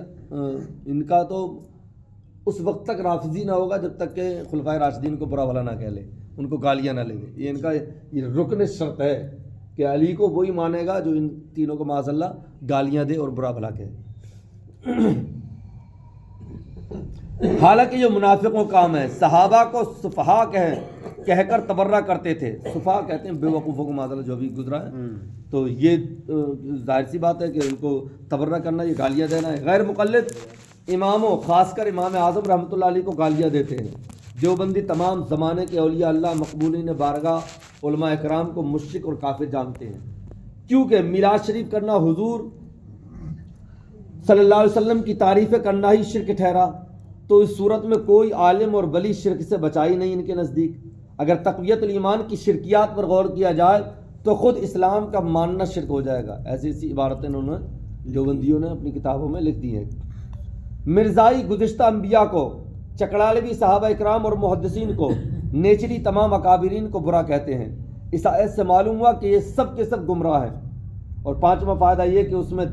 ان کا تو اس وقت تک رافضی نہ ہوگا جب تک کہ خلفائے راشدین کو برا بھلا نہ کہہ لے، ان کو گالیاں نہ لے دے. یہ ان کا یہ رکن شرط ہے کہ علی کو وہی مانے گا جو ان تینوں کو معاذ اللہ گالیاں دے اور برا بھلا کہے. حالانکہ یہ منافقوں کا کام ہے. صحابہ کو سفہا کہہ کر تبرہ کرتے تھے. سفہا کہتے ہیں بے وقوفوں کو معاذ اللہ، جو ابھی گزرا ہے. تو یہ ظاہر سی بات ہے کہ ان کو تبرہ کرنا، یہ گالیاں دینا ہے. غیر مقلد اماموں، خاص کر امام اعظم رحمۃ اللہ علیہ کو گالیاں دیتے ہیں. دیوبندی تمام زمانے کے اولیاء اللہ مقبولین بارگاہ علماء اکرام کو مشرک اور کافر جانتے ہیں، کیونکہ میلاد شریف کرنا، حضور صلی اللہ علیہ وسلم کی تعریفیں کرنا ہی شرک ٹھہرا. تو اس صورت میں کوئی عالم اور ولی شرک سے بچا ہی نہیں ان کے نزدیک. اگر تقویت الایمان کی شرکیات پر غور کیا جائے تو خود اسلام کا ماننا شرک ہو جائے گا. ایسی عبارتیں انہوں نے دیوبندیوں نے اپنی کتابوں میں لکھ دی ہیں. مرزائی گزشتہ انبیاء کو، چکڑالوی صحابہ اکرام اور محدثین کو، نیچری تمام اکابرین کو برا کہتے ہیں. اس آیت سے معلوم ہوا کہ یہ سب کے سب گمراہ ہیں. اور پانچواں فائدہ یہ کہ اس میں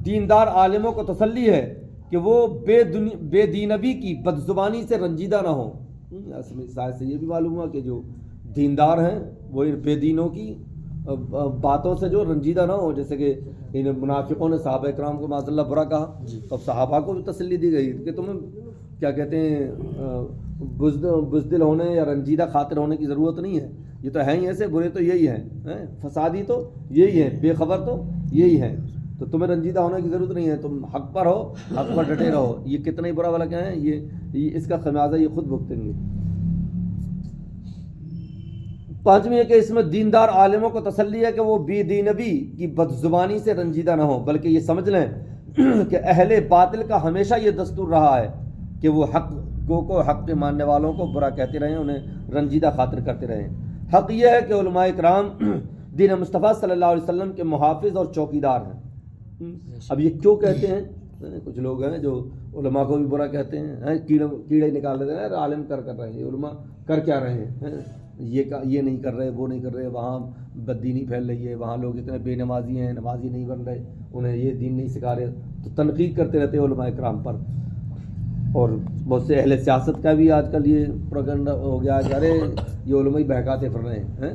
دیندار عالموں کو تسلی ہے کہ وہ بے دینبی کی بدزبانی سے رنجیدہ نہ ہوں. اس آیت سے یہ بھی معلوم ہوا کہ جو دیندار ہیں وہ ان بے دینوں کی باتوں سے جو رنجیدہ نہ ہو. جیسے کہ ان منافقوں نے صحابہ اکرام کو معاذ اللہ برا کہا، تو اب صحابہ کو بھی تسلی دی گئی کہ تمہیں کیا کہتے ہیں بزدل ہونے یا رنجیدہ خاطر ہونے کی ضرورت نہیں ہے. یہ تو ہیں ہی ایسے، برے تو یہی ہیں، فسادی تو یہی ہیں، بے خبر تو یہی ہیں. تو تمہیں رنجیدہ ہونے کی ضرورت نہیں ہے، تم حق پر ہو، حق پر ڈٹے رہو. یہ کتنا ہی برا والا کیا ہے، یہ اس کا خمیازہ یہ خود بھگتیں گے. پانچویں ہے کہ اس میں دیندار عالموں کو تسلی ہے کہ وہ بے دینبی کی بدزبانی سے رنجیدہ نہ ہو، بلکہ یہ سمجھ لیں کہ اہل باطل کا ہمیشہ یہ دستور رہا ہے کہ وہ حق کو حق کے ماننے والوں کو برا کہتے رہیں، انہیں رنجیدہ خاطر کرتے رہیں. حق یہ ہے کہ علماء اکرام دین مصطفیٰ صلی اللہ علیہ وسلم کے محافظ اور چوکیدار ہیں. اب یہ کیوں کہتے ہیں کچھ لوگ ہیں جو علماء کو بھی برا کہتے ہیں، کیڑے نکال لیتے ہیں، عالم کر رہے ہیں، علماء کر کیا رہے ہیں، یہ نہیں کر رہے، وہ نہیں کر رہے، وہاں بددینی پھیل رہی ہے، وہاں لوگ اتنے بے نمازی ہیں، نمازی نہیں بن رہے، انہیں یہ دین نہیں سکھا رہے، تو تنقید کرتے رہتے ہیں علماء کرام پر. اور بہت سے اہل سیاست کا بھی آج کل یہ پروپیگنڈا ہو گیا کہ ارے یہ علماء ہی بہکاتے پھر رہے ہیں،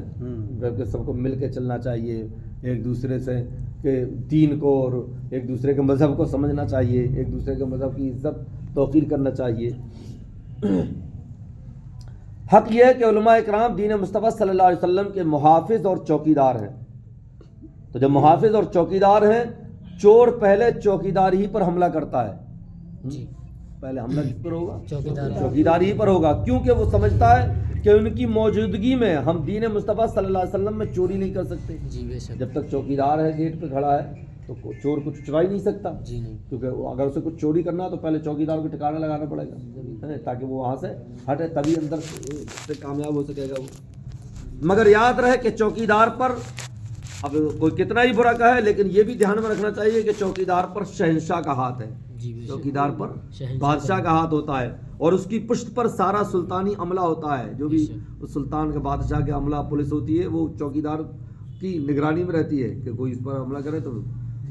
جبکہ سب کو مل کے چلنا چاہیے، ایک دوسرے سے کہ دین کو اور ایک دوسرے کے مذہب کو سمجھنا چاہیے، ایک دوسرے کے مذہب کی عزت توقیر کرنا چاہیے. حق یہ ہے کہ علماء اکرام دین مصطفیٰ صلی اللہ علیہ وسلم کے محافظ اور چوکیدار ہیں. تو جب محافظ اور چوکیدار ہیں، چور پہلے چوکیدار ہی پر حملہ کرتا ہے. جی پہلے حملہ کس پر ہوگا؟ چوکیدار ہی پر ہوگا، کیونکہ وہ سمجھتا ہے کہ ان کی موجودگی میں ہم دین مصطفیٰ صلی اللہ علیہ وسلم میں چوری نہیں کر سکتے. جی بے شک. جب تک چوکیدار ہے گیٹ پہ کھڑا ہے تو چور کچھ چرا ہی نہیں سکتا. جی نہیں. کیونکہ اگر اسے کچھ چوری کرنا ہے تو پہلے چوکیدار کو ٹھکانا لگانا پڑے گا تاکہ وہ وہاں سے ہٹے، تبھی اندر سے کامیاب ہو سکے گا وہ. مگر یاد رہے کہ چوکیدار پر اب کوئی کتنا ہی برا کہے، لیکن یہ بھی دھیان میں رکھنا چاہیے کہ چوکیدار پر شہنشاہ کا ہاتھ ہے. چوکیدار پر بادشاہ کا ہاتھ ہوتا ہے، اور اس کی پشت پر سارا سلطانی عملہ ہوتا ہے. جو بھی سلطان کے بادشاہ کے عملہ پولیس ہوتی ہے وہ چوکیدار کی نگرانی میں رہتی ہے کہ کوئی اس پر حملہ کرے تو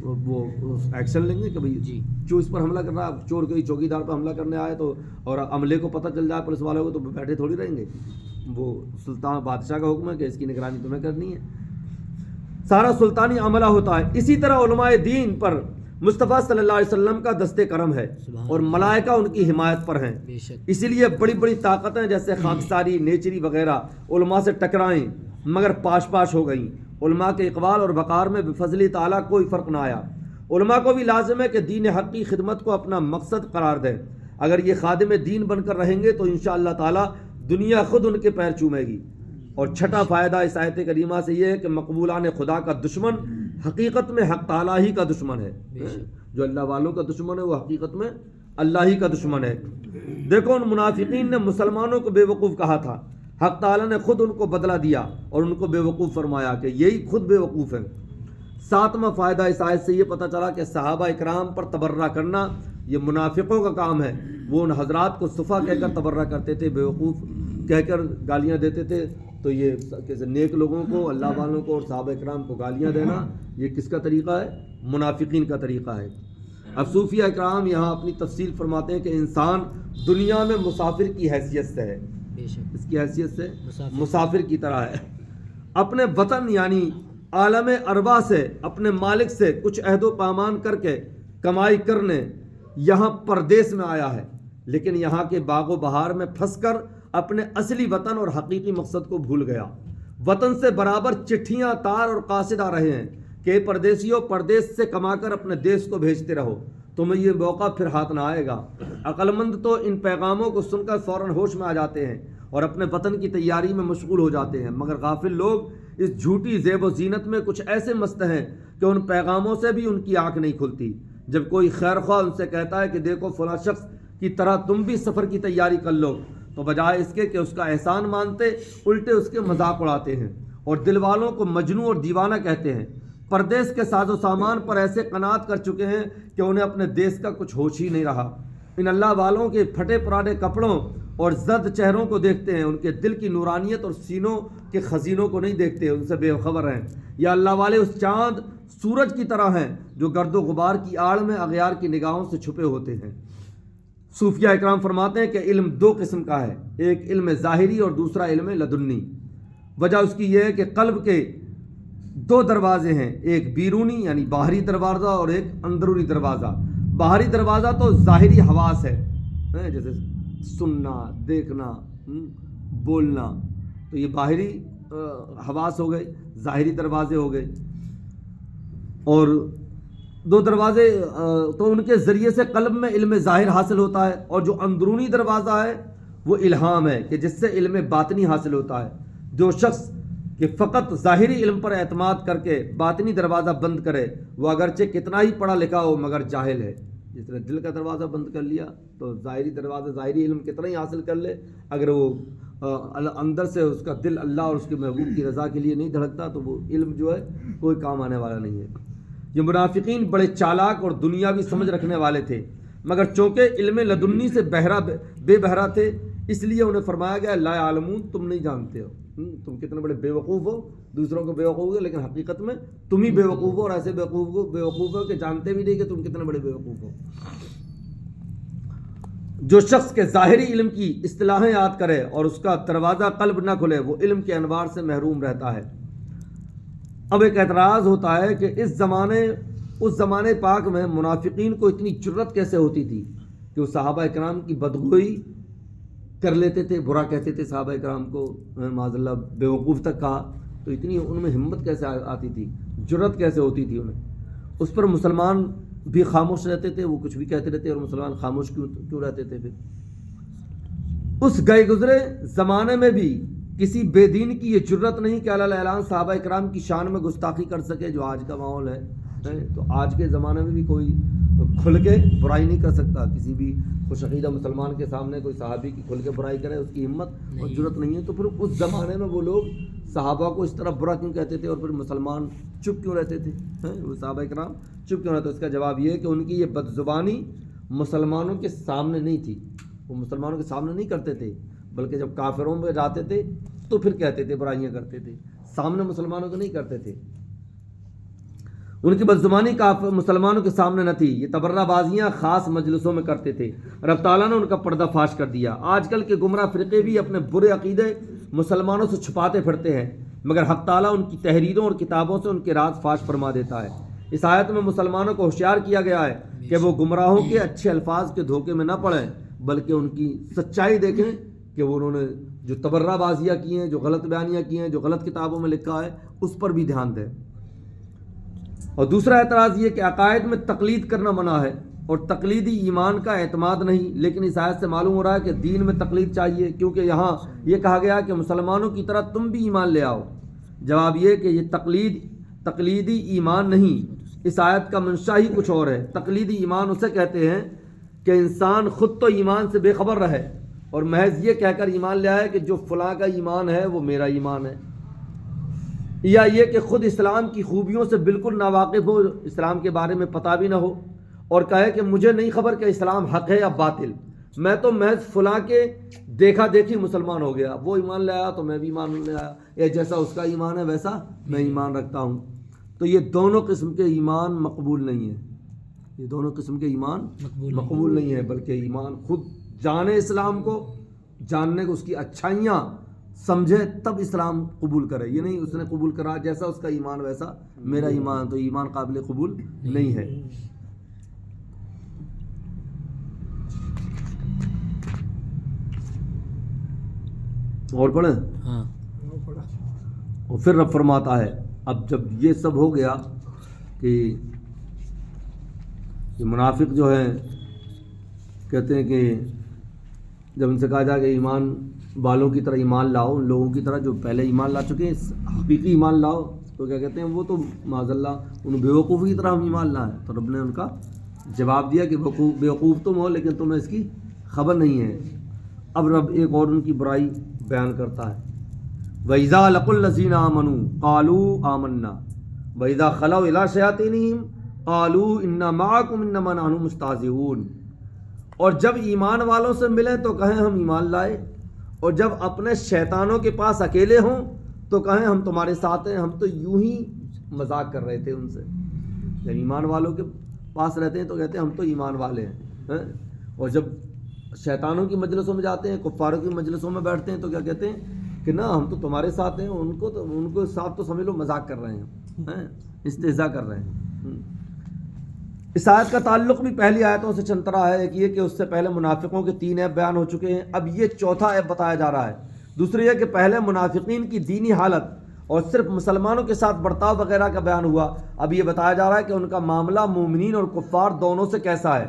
وہ ایکشن لیں گے کہ بھائی جو اس پر حملہ کر رہا ہے، چور کوئی چوکیدار پر حملہ کرنے آئے تو اور عملے کو پتہ چل جائے پولیس والوں کو تو بیٹھے تھوڑی رہیں گے. وہ سلطان بادشاہ کا حکم ہے کہ اس کی نگرانی تمہیں کرنی ہے. سارا سلطانی عملہ ہوتا ہے. اسی طرح علماء دین پر مصطفیٰ صلی اللہ علیہ وسلم کا دست کرم ہے اور ملائکہ ان کی حمایت پر ہیں. اسی لیے بڑی بڑی طاقتیں جیسے خاکساری، نیچری وغیرہ علماء سے ٹکرائیں مگر پاش پاش ہو گئیں. علماء کے اقبال اور وقار میں بفضل تعالیٰ کوئی فرق نہ آیا. علماء کو بھی لازم ہے کہ دین حق کی خدمت کو اپنا مقصد قرار دیں. اگر یہ خادم دین بن کر رہیں گے تو انشاءاللہ تعالیٰ دنیا خود ان کے پیر چومے گی. اور چھٹا فائدہ اس آیت کریمہ سے یہ ہے کہ مقبولان خدا کا دشمن حقیقت میں حق تعالیٰ ہی کا دشمن ہے. جو اللہ والوں کا دشمن ہے وہ حقیقت میں اللہ ہی کا دشمن ہے. دیکھو ان منافقین نے مسلمانوں کو بے وقوف کہا تھا، حق تعالیٰ نے خود ان کو بدلہ دیا اور ان کو بے وقوف فرمایا کہ یہی خود بے وقوف ہیں. ساتواں فائدہ اس آیت سے یہ پتہ چلا کہ صحابہ اکرام پر تبرہ کرنا یہ منافقوں کا کام ہے. وہ ان حضرات کو صفا کہہ کر تبرہ کرتے تھے، بے وقوف کہہ کر گالیاں دیتے تھے. تو یہ نیک لوگوں کو، اللہ والوں کو اور صحابہ اکرام کو گالیاں دینا یہ کس کا طریقہ ہے؟ منافقین کا طریقہ ہے. اب صوفیہ اکرام یہاں اپنی تفصیل فرماتے ہیں کہ انسان دنیا میں مسافر کی حیثیت سے ہے. اس کی حیثیت سے مسافر کی طرح ہے. اپنے وطن یعنی عالم ارواح سے، اپنے مالک سے کچھ عہد و پیمان کر کے کمائی کرنے یہاں پردیس میں آیا ہے، لیکن یہاں کے باغ و بہار میں پھنس کر اپنے اصلی وطن اور حقیقی مقصد کو بھول گیا. وطن سے برابر چٹھیاں تار اور قاصد آ رہے ہیں کہ پردیسیوں پردیس سے کما کر اپنے دیس کو بھیجتے رہو، تمہیں یہ موقع پھر ہاتھ نہ آئے گا. عقل مند تو ان پیغاموں کو سن کر فوراً ہوش میں آ جاتے ہیں اور اپنے وطن کی تیاری میں مشغول ہو جاتے ہیں، مگر غافل لوگ اس جھوٹی زیب و زینت میں کچھ ایسے مست ہیں کہ ان پیغاموں سے بھی ان کی آنکھ نہیں کھلتی. جب کوئی خیر خواہ ان سے کہتا ہے کہ دیکھو فلاں شخص کی طرح تم بھی سفر کی تیاری کر لو، تو بجائے اس کے کہ اس کا احسان مانتے الٹے اس کے مذاق اڑاتے ہیں اور دل والوں کو مجنون اور دیوانہ کہتے ہیں. پردیس کے ساز و سامان پر ایسے قناعت کر چکے ہیں کہ انہیں اپنے دیس کا کچھ ہوش ہی نہیں رہا. ان اللہ والوں کے پھٹے پرانے کپڑوں اور زرد چہروں کو دیکھتے ہیں، ان کے دل کی نورانیت اور سینوں کے خزینوں کو نہیں دیکھتے، ان سے بے خبر ہیں. یا اللہ والے اس چاند سورج کی طرح ہیں جو گرد و غبار کی آڑ میں اغیار کی نگاہوں سے چھپے ہوتے ہیں. صوفیہ اکرام فرماتے ہیں کہ علم دو قسم کا ہے، ایک علم ظاہری اور دوسرا علم لدنی. وجہ اس کی یہ ہے کہ قلب کے دو دروازے ہیں، ایک بیرونی یعنی باہری دروازہ اور ایک اندرونی دروازہ. باہری دروازہ تو ظاہری حواس ہے، جیسے سننا، دیکھنا، بولنا، تو یہ باہری حواس ہو گئے، ظاہری دروازے ہو گئے. اور دو دروازے تو ان کے ذریعے سے قلب میں علم ظاہر حاصل ہوتا ہے، اور جو اندرونی دروازہ ہے وہ الہام ہے کہ جس سے علم باطنی حاصل ہوتا ہے. جو شخص کہ فقط ظاہری علم پر اعتماد کر کے باطنی دروازہ بند کرے وہ اگرچہ کتنا ہی پڑھا لکھا ہو مگر جاہل ہے. جس نے دل کا دروازہ بند کر لیا تو ظاہری دروازہ، ظاہری علم کتنا ہی حاصل کر لے، اگر وہ اندر سے اس کا دل اللہ اور اس کے محبوب کی رضا کے لیے نہیں دھڑکتا تو وہ علم جو ہے کوئی کام آنے والا نہیں ہے. یہ منافقین بڑے چالاک اور دنیاوی سمجھ رکھنے والے تھے، مگر چونکہ علم لدنی سے بے بہرا تھے، اس لیے انہیں فرمایا گیا لا یعلمون، تم نہیں جانتے ہو، تم کتنے بڑے بے وقوف ہو، دوسروں کو بے وقوف ہو، لیکن حقیقت میں تم ہی بے وقوف ہو، اور ایسے بے وقوف ہو کہ جانتے بھی نہیں کہ تم کتنے بڑے بے وقوف ہو۔ جو شخص کے ظاہری علم کی اصطلاحیں یاد کرے اور اس کا دروازہ قلب نہ کھلے، وہ علم کے انوار سے محروم رہتا ہے۔ اب ایک اعتراض ہوتا ہے کہ اس زمانے پاک میں منافقین کو اتنی جرت کیسے ہوتی تھی کہ وہ صحابہ اکرام کی بدگوئی کر لیتے تھے، برا کہتے تھے صحابہ اکرام کو، معاذ اللہ بے وقوف تک کہا، تو اتنی ان میں ہمت کیسے آتی تھی، جرت کیسے ہوتی تھی انہیں؟ اس پر مسلمان بھی خاموش رہتے تھے، وہ کچھ بھی کہتے رہتے، اور مسلمان خاموش کیوں رہتے تھے؟ پھر اس گئے گزرے زمانے میں بھی کسی بے دین کی یہ جرت نہیں کہ علی اعلان صحابہ اکرام کی شان میں گستاخی کر سکے، جو آج کا ماحول ہے۔ تو آج کے زمانے میں بھی کوئی کھل کے برائی نہیں کر سکتا، کسی بھی خوش عقیدہ مسلمان کے سامنے کوئی صحابی کی کھل کے برائی کرے، اس کی ہمت اور جرت نہیں ہے۔ تو پھر اس زمانے میں وہ لوگ صحابہ کو اس طرح برا کیوں کہتے تھے، اور پھر مسلمان چپ کیوں رہتے تھے؟ وہ صحابہ اکرام چپ کیوں رہتے؟ اس کا جواب یہ ہے کہ ان کی یہ بدزبانی مسلمانوں کے سامنے نہیں تھی، وہ مسلمانوں کے سامنے نہیں کرتے تھے، بلکہ جب کافروں میں جاتے تھے تو پھر کہتے تھے، برائیاں کرتے تھے، سامنے مسلمانوں کو نہیں کرتے تھے۔ ان کی بدزبانی مسلمانوں کے سامنے نہ تھی، یہ تبرہ بازیاں خاص مجلسوں میں کرتے تھے، رب تعالیٰ نے ان کا پردہ فاش کر دیا۔ آج کل کے گمراہ فرقے بھی اپنے برے عقیدے مسلمانوں سے چھپاتے پھرتے ہیں، مگر حق تعالیٰ ان کی تحریروں اور کتابوں سے ان کے راز فاش فرما دیتا ہے۔ اس آیت میں مسلمانوں کو ہوشیار کیا گیا ہے کہ وہ گمراہوں کے اچھے الفاظ کے دھوکے میں نہ پڑیں، بلکہ ان کی سچائی دیکھیں کہ وہ انہوں نے جو تبرہ بازیاں کی ہیں، جو غلط بیانیاں کی ہیں، جو غلط کتابوں میں لکھا ہے، اس پر بھی دھیان دیں۔ اور دوسرا اعتراض یہ کہ عقائد میں تقلید کرنا منع ہے اور تقلیدی ایمان کا اعتماد نہیں، لیکن اس آیت سے معلوم ہو رہا ہے کہ دین میں تقلید چاہیے، کیونکہ یہاں یہ کہا گیا کہ مسلمانوں کی طرح تم بھی ایمان لے آؤ۔ جواب یہ کہ یہ تقلیدی ایمان نہیں، اس آیت کا منشا ہی کچھ اور ہے۔ تقلیدی ایمان اسے کہتے ہیں کہ انسان خود تو ایمان سے بے خبر رہے اور محض یہ کہہ کر ایمان لے آئے کہ جو فلاں کا ایمان ہے وہ میرا ایمان ہے، یا یہ کہ خود اسلام کی خوبیوں سے بالکل ناواقف ہو، اسلام کے بارے میں پتہ بھی نہ ہو، اور کہے کہ مجھے نہیں خبر کہ اسلام حق ہے یا باطل، میں تو محض فلاں کے دیکھا دیکھی مسلمان ہو گیا، وہ ایمان لے آیا تو میں بھی ایمان لے آیا، یا جیسا اس کا ایمان ہے ویسا میں ایمان رکھتا ہوں۔ تو یہ دونوں قسم کے ایمان مقبول نہیں ہے، یہ دونوں قسم کے ایمان مقبول نہیں ہے، بلکہ ایمان خود جانے اسلام کو، جاننے کو، اس کی اچھائیاں سمجھے تب اسلام قبول کرے، یہ نہیں اس نے قبول کرا جیسا اس کا ایمان ویسا میرا ایمان، تو ایمان قابل قبول نہیں ہے۔ اور پڑھیں؟ ہاں۔ اور پھر رب فرماتا ہے اب جب یہ سب ہو گیا کہ یہ منافق جو ہیں کہتے ہیں کہ جب ان سے کہا جائے کہ ایمان والوں کی طرح ایمان لاؤ، ان لوگوں کی طرح جو پہلے ایمان لا چکے ہیں حقیقی ایمان لاؤ، تو کیا کہتے ہیں وہ تو معاذ اللہ ان بیوقوفی کی طرح ہم ایمان لائیں۔ تو رب نے ان کا جواب دیا کہ بیوقوف تم ہو لیکن تمہیں اس کی خبر نہیں ہے۔ اب رب ایک اور ان کی برائی بیان کرتا ہے، وَإِذَا لَقُوا الَّذِينَ آمَنُوا قَالُوا آمَنَّا وَإِذَا خَلَوْا إِلَىٰ شَيَاطِينِهِمْ قَالُوا إِنَّا مَعَكُمْ إِنَّمَا نَحْنُ مُسْتَهْزِئُونَ، اور جب ایمان والوں سے ملیں تو کہیں ہم ایمان لائے، اور جب اپنے شیطانوں کے پاس اکیلے ہوں تو کہیں ہم تمہارے ساتھ ہیں، ہم تو یوں ہی مذاق کر رہے تھے ان سے۔ جب ایمان والوں کے پاس رہتے ہیں تو کہتے ہیں ہم تو ایمان والے ہیں، اور جب شیطانوں کی مجلسوں میں جاتے ہیں، کفاروں کی مجلسوں میں بیٹھتے ہیں تو کیا کہتے ہیں کہ نہ ہم تو تمہارے ساتھ ہیں، ان کو ساتھ تو سمجھ لو مذاق کر رہے ہیں، استہزاء کر رہے ہیں۔ اس آیت کا تعلق بھی پہلی آیتوں سے چلتا رہا ہے، ایک یہ کہ اس سے پہلے منافقوں کے 3 عیب بیان ہو چکے ہیں، اب یہ چوتھا عیب بتایا جا رہا ہے۔ دوسری یہ کہ پہلے منافقین کی دینی حالت اور صرف مسلمانوں کے ساتھ برتاؤ وغیرہ کا بیان ہوا، اب یہ بتایا جا رہا ہے کہ ان کا معاملہ مومنین اور کفار دونوں سے کیسا ہے۔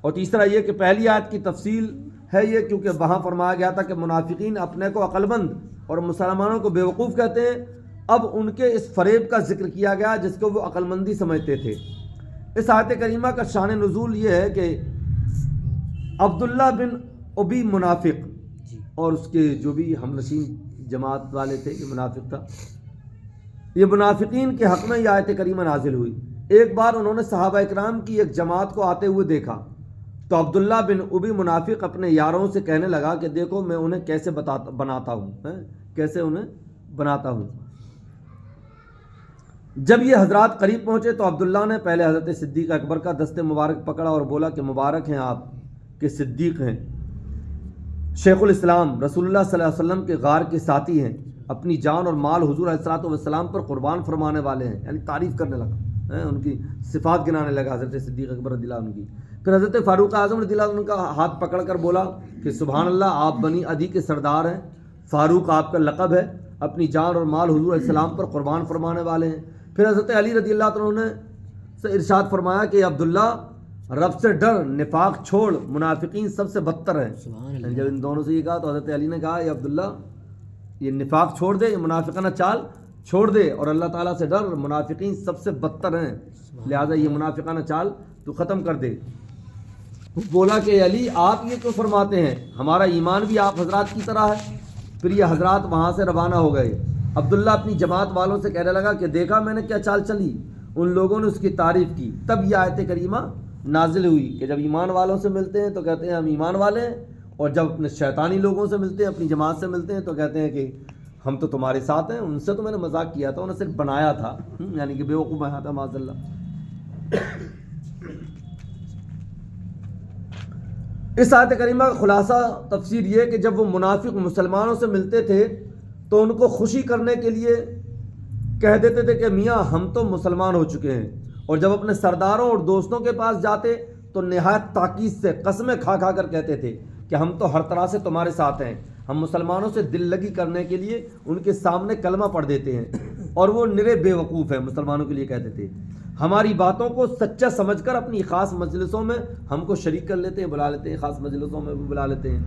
اور تیسرا یہ کہ پہلی آیت کی تفصیل ہے یہ کیونکہ وہاں فرمایا گیا تھا کہ منافقین اپنے کو عقل مند اور مسلمانوں کو بیوقوف کہتے ہیں، اب ان کے اس فریب کا ذکر کیا گیا جس کو وہ عقل مندی سمجھتے تھے۔ اس آیت کریمہ کا شان نزول یہ ہے کہ عبداللہ بن ابی منافق اور اس کے جو بھی ہم نشین جماعت والے تھے، یہ منافق تھا، یہ منافقین کے حق میں یہ آیت کریمہ نازل ہوئی۔ ایک بار انہوں نے صحابہ اکرام کی ایک جماعت کو آتے ہوئے دیکھا تو عبداللہ بن ابی منافق اپنے یاروں سے کہنے لگا کہ دیکھو میں انہیں کیسے بناتا ہوں، کیسے انہیں بناتا ہوں۔ جب یہ حضرات قریب پہنچے تو عبداللہ نے پہلے حضرت صدیق اکبر کا دست مبارک پکڑا اور بولا کہ مبارک ہیں آپ کہ صدیق ہیں، شیخ الاسلام، رسول اللہ صلی اللہ علیہ وسلم کے غار کے ساتھی ہیں، اپنی جان اور مال حضور علیہ الصلوۃ والسلام پر قربان فرمانے والے ہیں، یعنی تعریف کرنے لگا، ان کی صفات گنانے لگا حضرت صدیق اکبر رضی اللہ عنہ کی۔ پھر حضرت فاروق اعظم رضی اللہ عنہ کا ہاتھ پکڑ کر بولا کہ سبحان اللہ، آپ بنی عدی کے سردار ہیں، فاروق آپ کا لقب ہے، اپنی جان اور مال حضور علیہ السلام پر قربان فرمانے والے ہیں۔ پھر حضرت علی رضی اللہ عنہ نے سے ارشاد فرمایا کہ عبداللہ رب سے ڈر، نفاق چھوڑ، منافقین سب سے بدتر ہیں۔ جب ان دونوں سے یہ کہا تو حضرت علی نے کہا اے عبداللہ، یہ نفاق چھوڑ دے، یہ منافقانہ چال چھوڑ دے اور اللہ تعالیٰ سے ڈر، منافقین سب سے بدتر ہیں، لہٰذا یہ منافقانہ چال تو ختم کر دے۔ بولا کہ علی آپ یہ کیوں فرماتے ہیں، ہمارا ایمان بھی آپ حضرات کی طرح ہے۔ پھر یہ حضرات وہاں سے روانہ ہو گئے۔ عبداللہ اپنی جماعت والوں سے کہنے لگا کہ دیکھا میں نے کیا چال چلی، ان لوگوں نے اس کی تعریف کی۔ تب یہ آیت کریمہ نازل ہوئی کہ جب ایمان والوں سے ملتے ہیں تو کہتے ہیں ہم ایمان والے ہیں، اور جب اپنے شیطانی لوگوں سے ملتے ہیں، اپنی جماعت سے ملتے ہیں تو کہتے ہیں کہ ہم تو تمہارے ساتھ ہیں، ان سے تو میں نے مذاق کیا تھا، انہیں صرف بنایا تھا، یعنی کہ بیوقوف بنایا تھا معاذ اللہ۔ اس آیت کریمہ کا خلاصہ تفسیر یہ کہ جب وہ منافق مسلمانوں سے ملتے تھے تو ان کو خوشی کرنے کے لیے کہہ دیتے تھے کہ میاں ہم تو مسلمان ہو چکے ہیں، اور جب اپنے سرداروں اور دوستوں کے پاس جاتے تو نہایت تاکید سے قسمیں کھا کھا کر کہتے تھے کہ ہم تو ہر طرح سے تمہارے ساتھ ہیں۔ ہم مسلمانوں سے دل لگی کرنے کے لیے ان کے سامنے کلمہ پڑھ دیتے ہیں، اور وہ نرے بے وقوف ہیں، مسلمانوں کے لیے کہتے تھے۔ ہماری باتوں کو سچا سمجھ کر اپنی خاص مجلسوں میں ہم کو شریک کر لیتے ہیں، بلا لیتے ہیں، خاص مجلسوں میں بھی بلا لیتے ہیں،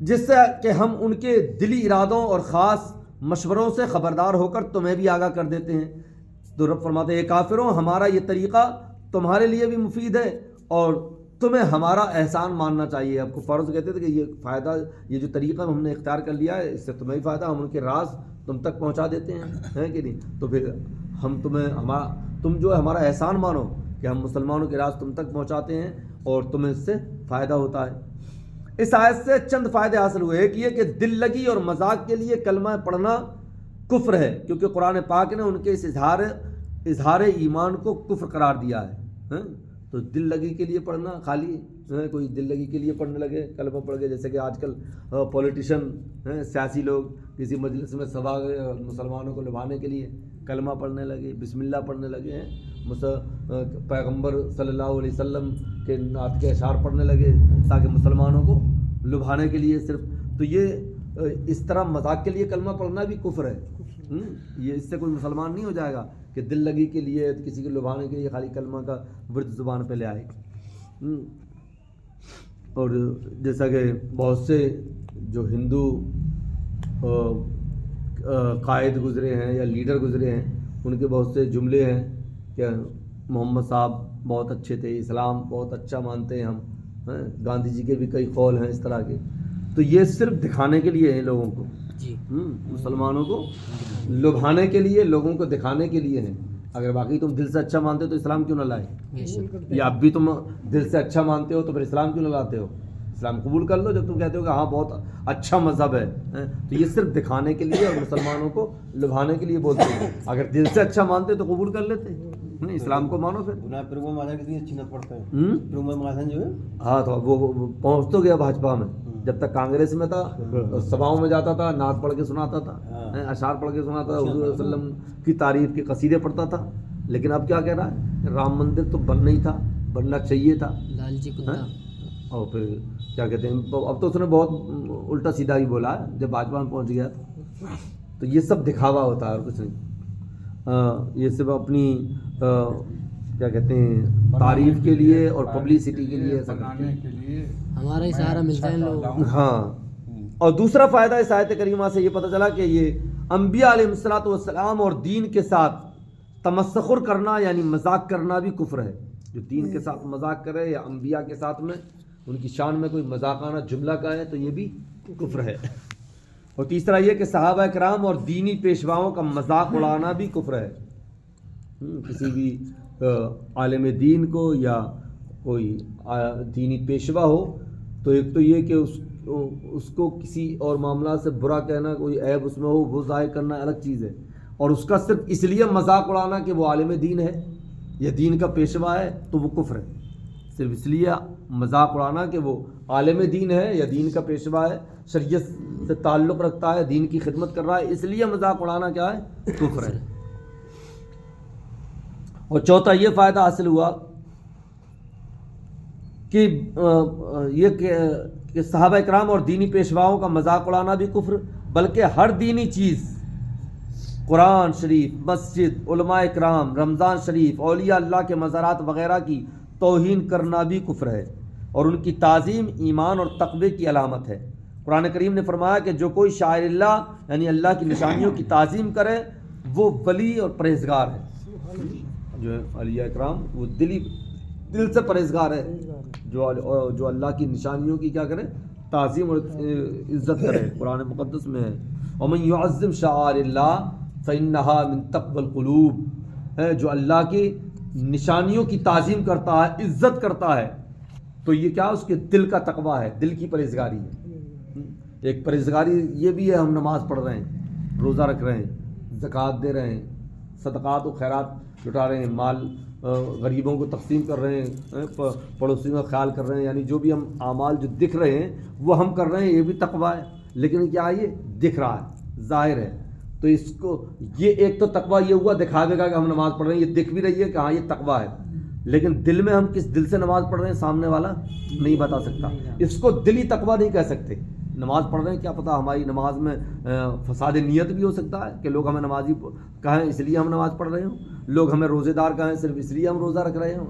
جس سے کہ ہم ان کے دلی ارادوں اور خاص مشوروں سے خبردار ہو کر تمہیں بھی آگاہ کر دیتے ہیں۔ تو رب فرماتے ہیں اے کافروں، ہمارا یہ طریقہ تمہارے لیے بھی مفید ہے اور تمہیں ہمارا احسان ماننا چاہیے۔ اب کفار سے کہتے تھے کہ یہ فائدہ، یہ جو طریقہ ہم نے اختیار کر لیا ہے اس سے تمہیں بھی فائدہ، ہم ان کے راز تم تک پہنچا دیتے ہیں کہ نہیں، تو پھر ہم تم جو ہے ہمارا احسان مانو کہ ہم مسلمانوں کے راز تم تک پہنچاتے ہیں اور تمہیں اس سے فائدہ ہوتا ہے۔ اس آیت سے چند فائدے حاصل ہوئے۔ ایک یہ کہ دل لگی اور مذاق کے لیے کلمہ پڑھنا کفر ہے، کیونکہ قرآن پاک نے ان کے اس اظہار ایمان کو کفر قرار دیا ہے۔ تو دل لگی کے لیے پڑھنا، خالی کوئی دل لگی کے لیے پڑھنے لگے، کلمہ پڑھ گئے، جیسے کہ آج کل پولیٹیشین، سیاسی لوگ کسی مجلس میں سبھا گئے اور مسلمانوں کو لبھانے کے لیے کلمہ پڑھنے لگے، بسم اللہ پڑھنے لگے ہیں، پیغمبر صلی اللہ علیہ وسلم کے نعت کے اشعار پڑھنے لگے تاکہ مسلمانوں کو لبھانے کے لیے صرف۔ تو یہ اس طرح مذاق کے لیے کلمہ پڑھنا بھی کفر ہے۔ یہ اس سے کوئی مسلمان نہیں ہو جائے گا کہ دل لگی کے لیے کسی کو لبھانے کے لیے خالی کلمہ کا ورد زبان پہ لے آئے۔ اور جیسا کہ بہت سے جو ہندو قائد گزرے ہیں یا لیڈر گزرے ہیں، ان کے بہت سے جملے ہیں کہ محمد صاحب بہت اچھے تھے، اسلام بہت اچھا مانتے ہیں ہم، گاندھی جی کے بھی کئی قول ہیں اس طرح کے۔ تو یہ صرف دکھانے کے لیے ہیں لوگوں کو، مسلمانوں کو لبھانے کے لیے، لوگوں کو دکھانے کے لیے ہیں۔ اگر باقی تم دل سے اچھا مانتے ہو تو اسلام کیوں نہ لائے؟ یا اب بھی تم دل سے اچھا مانتے ہو تو پھر اسلام کیوں نہ لاتے ہو؟ اسلام قبول کر لو جب تم کہتے ہو کہ ہاں بہت اچھا مذہب ہے۔ تو یہ صرف دکھانے کے لیے اور مسلمانوں کو لبھانے کے لیے بولتے ہیں۔ اگر دل سے اچھا مانتے تو قبول کر لیتے، اسلام کو مانو پھر۔ کتنی اچھی نہ پڑتا ہے جو ہے، ہاں تو وہ پہنچ تو گیا بھاجپا میں، جب تک کانگریس میں تھا سبھاؤں میں جاتا تھا، نعت پڑھ کے سناتا تھا، اشعار پڑھ کے سناتا تھا، حضور صلی اللہ علیہ وسلم کی تعریف کے قصیدے پڑھتا تھا۔ لیکن اب کیا کہہ رہا ہے؟ رام مندر تو بننا ہی تھا، بننا چاہیے تھا، اور پھر کیا کہتے ہیں، اب تو اس نے بہت الٹا سیدھا ہی بولا ہے جب بھاجپا میں پہنچ گیا تو یہ سب دکھاوا ہوتا ہے اور کچھ نہیں۔ یہ سب اپنی کیا کہتے ہیں تعریف کے لیے اور پبلسٹی کے لیے ایسا کرتے ہیں، ہمارا ہی سہارا ملتا ہے لوگ۔ ہاں، اور دوسرا فائدہ اس آیت کریمہ سے یہ پتہ چلا کہ یہ انبیاء علیہ الصلوۃ والسلام اور دین کے ساتھ تمسخر کرنا یعنی مذاق کرنا بھی کفر ہے۔ جو دین کے ساتھ مذاق کرے یا انبیاء کے ساتھ میں ان کی شان میں کوئی مذاقانہ جملہ کہے تو یہ بھی کفر ہے۔ اور تیسرا یہ کہ صحابہ کرام اور دینی پیشواؤں کا مذاق اڑانا بھی کفر ہے۔ کسی بھی عالم دین کو یا کوئی دینی پیشوا ہو تو ایک تو یہ کہ اس کو کسی اور معاملات سے برا کہنا، کوئی عیب اس میں ہو وہ ظاہر کرنا الگ چیز ہے، اور اس کا صرف اس لیے مذاق اڑانا کہ وہ عالم دین ہے یا دین کا پیشوا ہے تو وہ کفر ہے. صرف اس لیے مذاق اڑانا کہ وہ عالم دین ہے یا دین کا پیشوا ہے، شریعت سے تعلق رکھتا ہے، دین کی خدمت کر رہا ہے، اس لیے مذاق اڑانا کیا ہے؟ کفر ہے. اور چوتھا یہ فائدہ حاصل ہوا کہ یہ کہ صحابہ اکرام اور دینی پیشواؤں کا مذاق اڑانا بھی کفر، بلکہ ہر دینی چیز، قرآن شریف، مسجد، علماء اکرام، رمضان شریف، اولیاء اللہ کے مزارات وغیرہ کی توہین کرنا بھی کفر ہے، اور ان کی تعظیم ایمان اور تقوی کی علامت ہے. قرآن کریم نے فرمایا کہ جو کوئی شاعر اللہ یعنی اللہ کی نشانیوں کی تعظیم کرے وہ ولی اور پرہیزگار ہے. جو اولیاء اکرام وہ دل سے پرہیزگار ہے، جو اللہ کی نشانیوں کی کیا کرے؟ تعظیم اور عزت کرے. قرآن مقدس میں ہے وَمَن يُعَظِّمْ شَعَائِرَ اللَّهِ فَإِنَّهَا مِن تَقْوَى الْقُلُوبِ. جو اللہ کی نشانیوں کی تعظیم کرتا ہے، عزت کرتا ہے، تو یہ کیا اس کے دل کا تقویٰ ہے، دل کی پرہیزگاری ہے. ایک پرہیزگاری یہ بھی ہے، ہم نماز پڑھ رہے ہیں، روزہ رکھ رہے ہیں، زکوٰۃ دے رہے ہیں، صدقات و خیرات لٹا رہے ہیں، مال غریبوں کو تقسیم کر رہے ہیں، پڑوسیوں کا خیال کر رہے ہیں، یعنی جو بھی ہم اعمال جو دکھ رہے ہیں وہ ہم کر رہے ہیں، یہ بھی تقویٰ ہے. لیکن کیا یہ دکھ رہا ہے، ظاہر ہے، تو اس کو یہ ایک تو تقویٰ یہ ہوا دکھاوے گا کہ ہم نماز پڑھ رہے ہیں، یہ دکھ بھی رہی ہے کہ ہاں یہ تقویٰ ہے، لیکن دل میں ہم کس دل سے نماز پڑھ رہے ہیں سامنے والا نہیں بتا سکتا. اس کو دلی تقویٰ نہیں کہہ سکتے. نماز پڑھ رہے ہیں، کیا پتہ ہماری نماز میں فساد نیت بھی ہو سکتا ہے کہ لوگ ہمیں نمازی کہیں اس لیے ہم نماز پڑھ رہے ہوں، لوگ ہمیں روزے دار کہیں صرف اس لیے ہم روزہ رکھ رہے ہوں،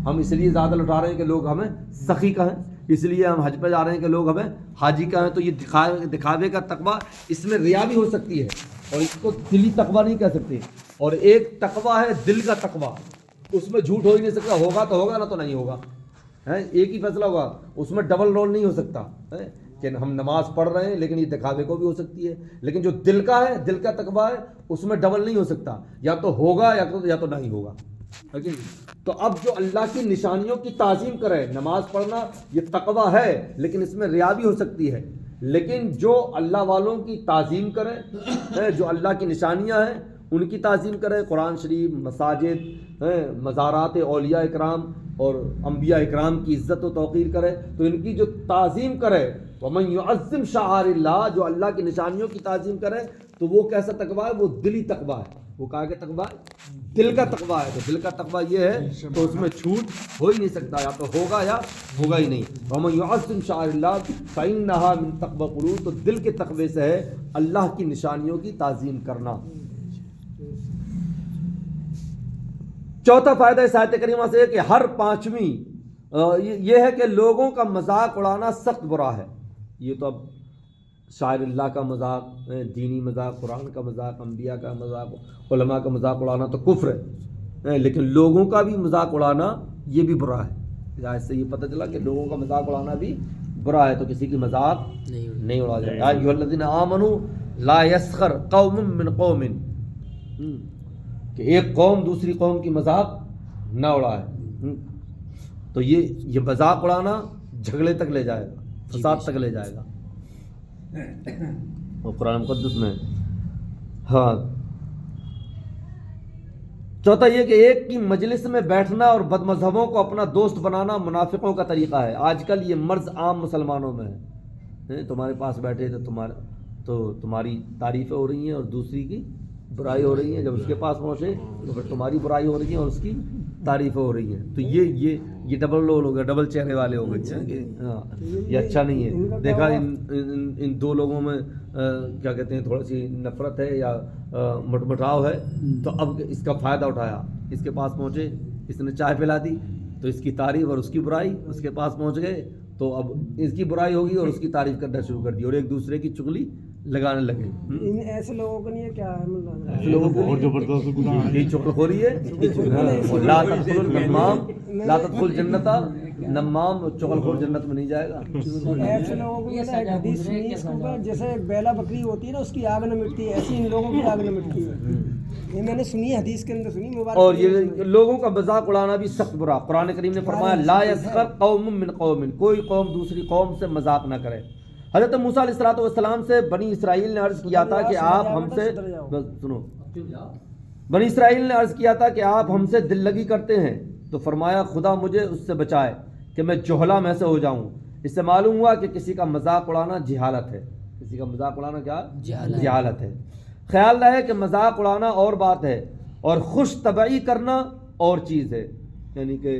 ہم اس لیے زیادہ لٹا رہے ہیں کہ لوگ ہمیں سخی کہیں، اس لیے ہم حج پہ جا رہے ہیں کہ لوگ ہمیں حاجی کہیں. تو یہ دکھاوے کا تقویٰ، اس میں ریا بھی ہو سکتی ہے اور اس کو دلی تقویٰ نہیں کہہ سکتے. اور ایک تقویٰ ہے دل کا تقویٰ، اس میں جھوٹ ہو ہی نہیں سکتا، ہوگا تو ہوگا، نہ تو نہیں ہوگا، ایک ہی فیصلہ ہوگا، اس میں ڈبل رول نہیں ہو سکتا کہ ہم نماز پڑھ رہے ہیں لیکن یہ دکھاوے کو بھی ہو سکتی ہے. لیکن جو دل کا ہے، دل کا تقویٰ ہے، اس میں ڈبل نہیں ہو سکتا، یا تو ہوگا یا تو نہیں ہوگا. تو اب جو اللہ کی نشانیوں کی تعظیم کرے، نماز پڑھنا یہ تقویٰ ہے، لیکن اس میں ریا بھی ہو سکتی ہے. لیکن جو اللہ والوں کی تعظیم کرے، جو اللہ کی نشانیاں ہیں ان کی تعظیم کرے، قرآن شریف، مساجد، مزارات اولیاء اکرام اور انبیاء اکرام کی عزت و توقیر کرے، تو ان کی جو تعظیم کرے، وَمَن يُعَظِّمْ شَعَائِرَ اللَّهِ، جو اللہ کی نشانیوں کی تعظیم کرے، تو وہ کیسا تقویٰ ہے؟ وہ دلی تقویٰ ہے. وہ کہا کہ تقویٰ دل کا تقویٰ ہے. تو دل کا تقویٰ یہ ہے تو اس میں چھوٹ ہو ہی نہیں سکتا، یا تو ہوگا یا ہوگا ہی نہیں. وَمَن يُعَظِّمْ شَعَائِرَ اللَّهِ فَإِنَّهَا مِن تَقْوَى الْقُلُوبِ. تو دل کے تقوی سے ہے اللہ کی نشانیوں کی تعظیم کرنا. چوتھا فائدہ اس آیت کریمہ سے ہے کہ ہر پانچویں یہ ہے کہ لوگوں کا مذاق اڑانا سخت برا ہے. یہ تو اب شاعر اللہ کا مذاق، دینی مذاق، قرآن کا مذاق، انبیاء کا مذاق، علماء کا مذاق اڑانا تو کفر ہے، لیکن لوگوں کا بھی مذاق اڑانا یہ بھی برا ہے. اس سے یہ پتہ چلا کہ لوگوں کا مذاق اڑانا بھی برا ہے، تو کسی کی مذاق نہیں اڑا جائے. یا ایھا الذین آمنوا لا یسخر قوم من قوم، کہ ایک قوم دوسری قوم کی مذاق نہ اڑائے. تو یہ مذاق اڑانا جھگڑے تک لے جائے گا، فساد تک لے جائے گا. اور قرآن مقدس میں چوتھا یہ کہ ایک کی مجلس میں بیٹھنا اور بد مذہبوں کو اپنا دوست بنانا منافقوں کا طریقہ ہے. آج کل یہ مرض عام مسلمانوں میں ہے. تمہارے پاس بیٹھے تو تمہاری تعریفیں ہو رہی ہیں اور دوسری کی برائی ہو رہی ہے، جب اس کے پاس پہنچے تو پھر تمہاری برائی ہو رہی ہے اور اس کی تعریفیں ہو رہی ہیں. تو یہ ڈبل رول ہو گیا، ڈبل چہرے والے ہو گئے. ہاں یہ اچھا نہیں ہے. دیکھا ان دو لوگوں میں کیا کہتے ہیں تھوڑی سی نفرت ہے یا مٹمٹاؤ ہے، تو اب اس کا فائدہ اٹھایا، اس کے پاس پہنچے، اس نے چائے پلا دی تو اس کی تعریف اور اس کی برائی، اس کے پاس پہنچ گئے تو اب اس کی برائی ہوگی اور اس کی تعریف کرنا شروع کر دی اور ایک دوسرے کی چغلی لگانے لگے. ان ایسے لوگوں کو نہیں ہے کیا ہے، ایسے لوگوں کو یہ چغل خوری ہے. لا تدخل النمام لا تدخل جنت، نمام چغل خور جنت میں نہیں جائے گا. ایسے لوگوں کو ایک حدیث سنی اس کے اوپر، جیسے بیلا بکری ہوتی ہے نا اس کی آگ نہ مٹتی ہے، ایسی ان لوگوں کی آگ نہ مٹتی ہے. یہ میں نے سنی حدیث کے اندر سنی مبارک. اور یہ لوگوں کا مذاق اڑانا بھی سخت برا. قرآن کریم نے فرمایا لا یسخر قوم من قوم، کوئی قوم دوسری قوم سے مذاق نہ کرے. حضرت موسیٰ علیہ السلام سے بنی اسرائیل نے عرض کیا تھا کہ آپ ہم سے سنو، بنی اسرائیل نے عرض کیا تھا کہ آپ ہم سے دل لگی کرتے ہیں، تو فرمایا خدا مجھے اس سے بچائے کہ میں جوہلا میں سے ہو جاؤں. اس سے معلوم ہوا کہ کسی کا مذاق اڑانا جہالت ہے. کسی کا مذاق اڑانا کیا؟ جہالت ہے. خیال رہے کہ مذاق اڑانا اور بات ہے اور خوش طبعی کرنا اور چیز ہے. یعنی کہ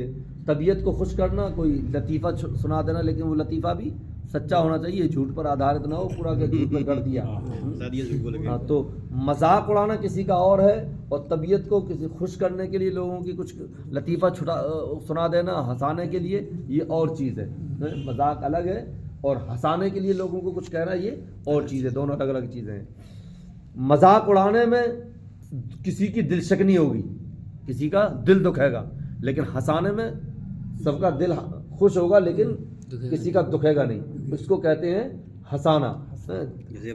طبیعت کو خوش کرنا، کوئی لطیفہ سنا دینا، لیکن وہ لطیفہ بھی سچا ہونا چاہیے، جھوٹ پر آدھارت نہ ہو پورا کہ جھوٹ پر کر دیا. ہاں، تو مذاق اڑانا کسی کا اور ہے اور طبیعت کو کسی خوش کرنے کے لیے لوگوں کی کچھ لطیفہ سنا دینا ہنسانے کے لیے یہ اور چیز ہے. مذاق الگ ہے اور ہنسانے کے لیے لوگوں کو کچھ کہنا یہ اور چیز ہے. دونوں الگ الگ چیزیں ہیں. مذاق اڑانے میں کسی کی دل شکنی ہوگی، کسی کا دل دکھے گا، لیکن ہنسانے میں سب کا دل خوش ہوگا لیکن کسی کا دکھے گا نہیں. اس کو کہتے ہیں ہنسانا،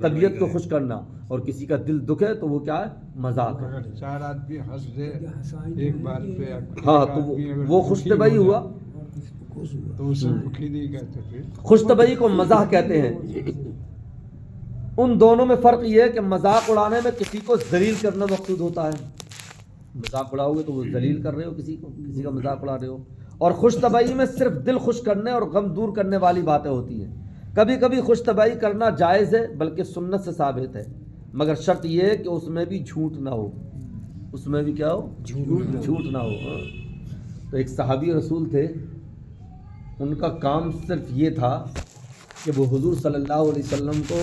طبیعت کو خوش کرنا. اور کسی کا دل دکھے تو وہ کیا ہے؟ مذاق. اگر 4 آدمی ہنس دے ایک بات پہ، ہاں تو وہ خوش طبعی ہوا. تو اسے دکھی نہیں کہتے. پھر خوش طبعی کو مزاح کہتے ہیں. ان دونوں میں فرق یہ ہے کہ مذاق اڑانے میں کسی کو ذلیل کرنا مقصود ہوتا ہے. مذاق اڑاؤ گے تو وہ ذلیل کر رہے ہو کسی کو، کسی کا مذاق اڑا رہے ہو. اور خوش طبعی میں صرف دل خوش کرنے اور غم دور کرنے والی باتیں ہوتی ہیں. کبھی کبھی خوش طبعی کرنا جائز ہے، بلکہ سنت سے ثابت ہے، مگر شرط یہ ہے کہ اس میں بھی جھوٹ نہ ہو. اس میں بھی کیا ہو؟ جھوٹ نہ ہو. تو ایک صحابی رسول تھے، ان کا کام صرف یہ تھا کہ وہ حضور صلی اللہ علیہ وسلم کو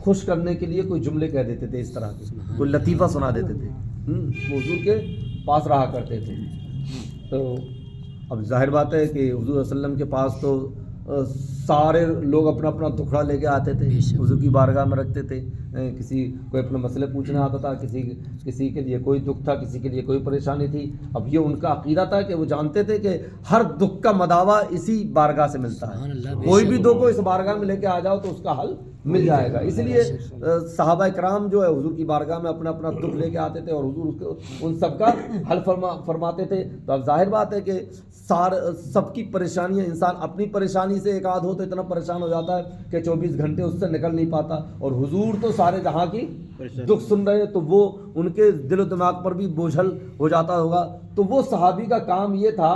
خوش کرنے کے لیے کوئی جملے کہہ دیتے تھے، اس طرح کے کوئی لطیفہ سنا دیتے تھے. وہ حضور کے پاس رہا کرتے تھے. تو اب ظاہر بات ہے کہ حضور صلی اللہ علیہ وسلم کے پاس تو سارے لوگ اپنا اپنا دکھڑا لے کے آتے تھے، حضور کی بارگاہ میں رکھتے تھے. کسی کوئی اپنے مسئلے پوچھنا آتا تھا، کسی کے لیے کوئی دکھ تھا، کسی کے لیے کوئی پریشانی تھی. اب یہ ان کا عقیدہ تھا کہ وہ جانتے تھے کہ ہر دکھ کا مداوع اسی بارگاہ سے ملتا ہے. کوئی بھی دکھ کو اس بارگاہ میں لے کے آ جاؤ تو اس کا حل مل جائے گا. اس لیے صحابہ کرام جو ہے حضور کی بارگاہ میں اپنا اپنا دکھ لے کے آتے تھے اور حضور ان سب کا حل فرماتے تھے. تو اب ظاہر بات ہے کہ سب کی پریشانیاں، انسان اپنی پریشانی سے ایک آدھ ہو تو اتنا پریشان ہو جاتا ہے کہ 24 گھنٹے اس سے نکل نہیں پاتا. اور حضور تو سارے جہاں کی دکھ سن رہے ہیں تو وہ ان کے دل و دماغ پر بھی بوجھل ہو جاتا ہوگا. تو وہ صحابی کا کام یہ تھا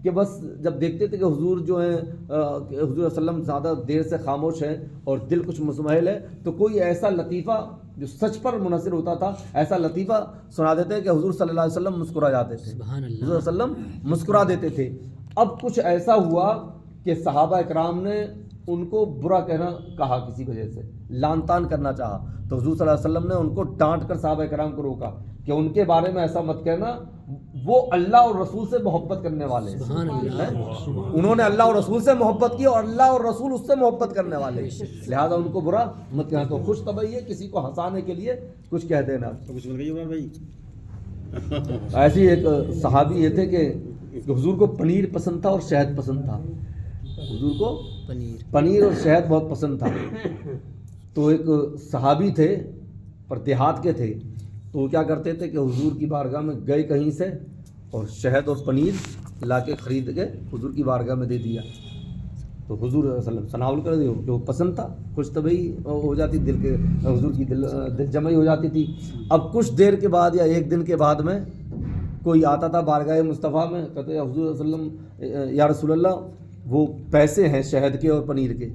کہ بس جب دیکھتے تھے کہ حضور جو ہیں حضور صلی اللہ علیہ وسلم زیادہ دیر سے خاموش ہیں اور دل کچھ مزمحل ہے، تو کوئی ایسا لطیفہ جو سچ پر منحصر ہوتا تھا ایسا لطیفہ سنا دیتے کہ حضور صلی اللہ علیہ وسلم مسکرا جاتے تھے. حضور صلی اللہ علیہ وسلم مسکرا دیتے تھے. اب کچھ ایسا ہوا کہ صحابہ اکرام نے ان کو برا کہا، کسی وجہ سے لان تان کرنا چاہا. تو حضور صلی اللہ علیہ وسلم نے ان کو ڈانٹ کر صحابہ اکرام کو روکا کہ ان کے بارے میں ایسا مت کہنا، وہ اللہ اور رسول سے محبت کرنے والے ہیں. انہوں نے اللہ اور رسول سے محبت کی اور اللہ اور رسول اس سے محبت کرنے والے ہیں، لہذا ان کو برا مت کہنا. تو خوش طبعی ہے کسی کو ہنسانے کے لیے کچھ کہہ دینا. ایسی ایک صحابی یہ تھے کہ حضور کو پنیر پسند تھا اور شہد پسند تھا. حضور کو پنیر اور شہد بہت پسند تھا. تو ایک صحابی تھے پر دیہات کے تھے، تو وہ کیا کرتے تھے کہ حضور کی بارگاہ میں گئے کہیں سے اور شہد اور پنیر لا کے خرید کے حضور کی بارگاہ میں دے دیا. تو حضور صلی اللہ علیہ وسلم تناول کر دیا، جو پسند تھا، خوش طبعی ہو جاتی دل کے، حضور کی دل جمعی ہو جاتی تھی. اب کچھ دیر کے بعد یا ایک دن کے بعد میں کوئی آتا تھا بارگاہ مصطفیٰ میں، کہتے حضور صلی اللہ علیہ وسلم یا رسول اللہ وہ پیسے ہیں شہد کے اور پنیر کے،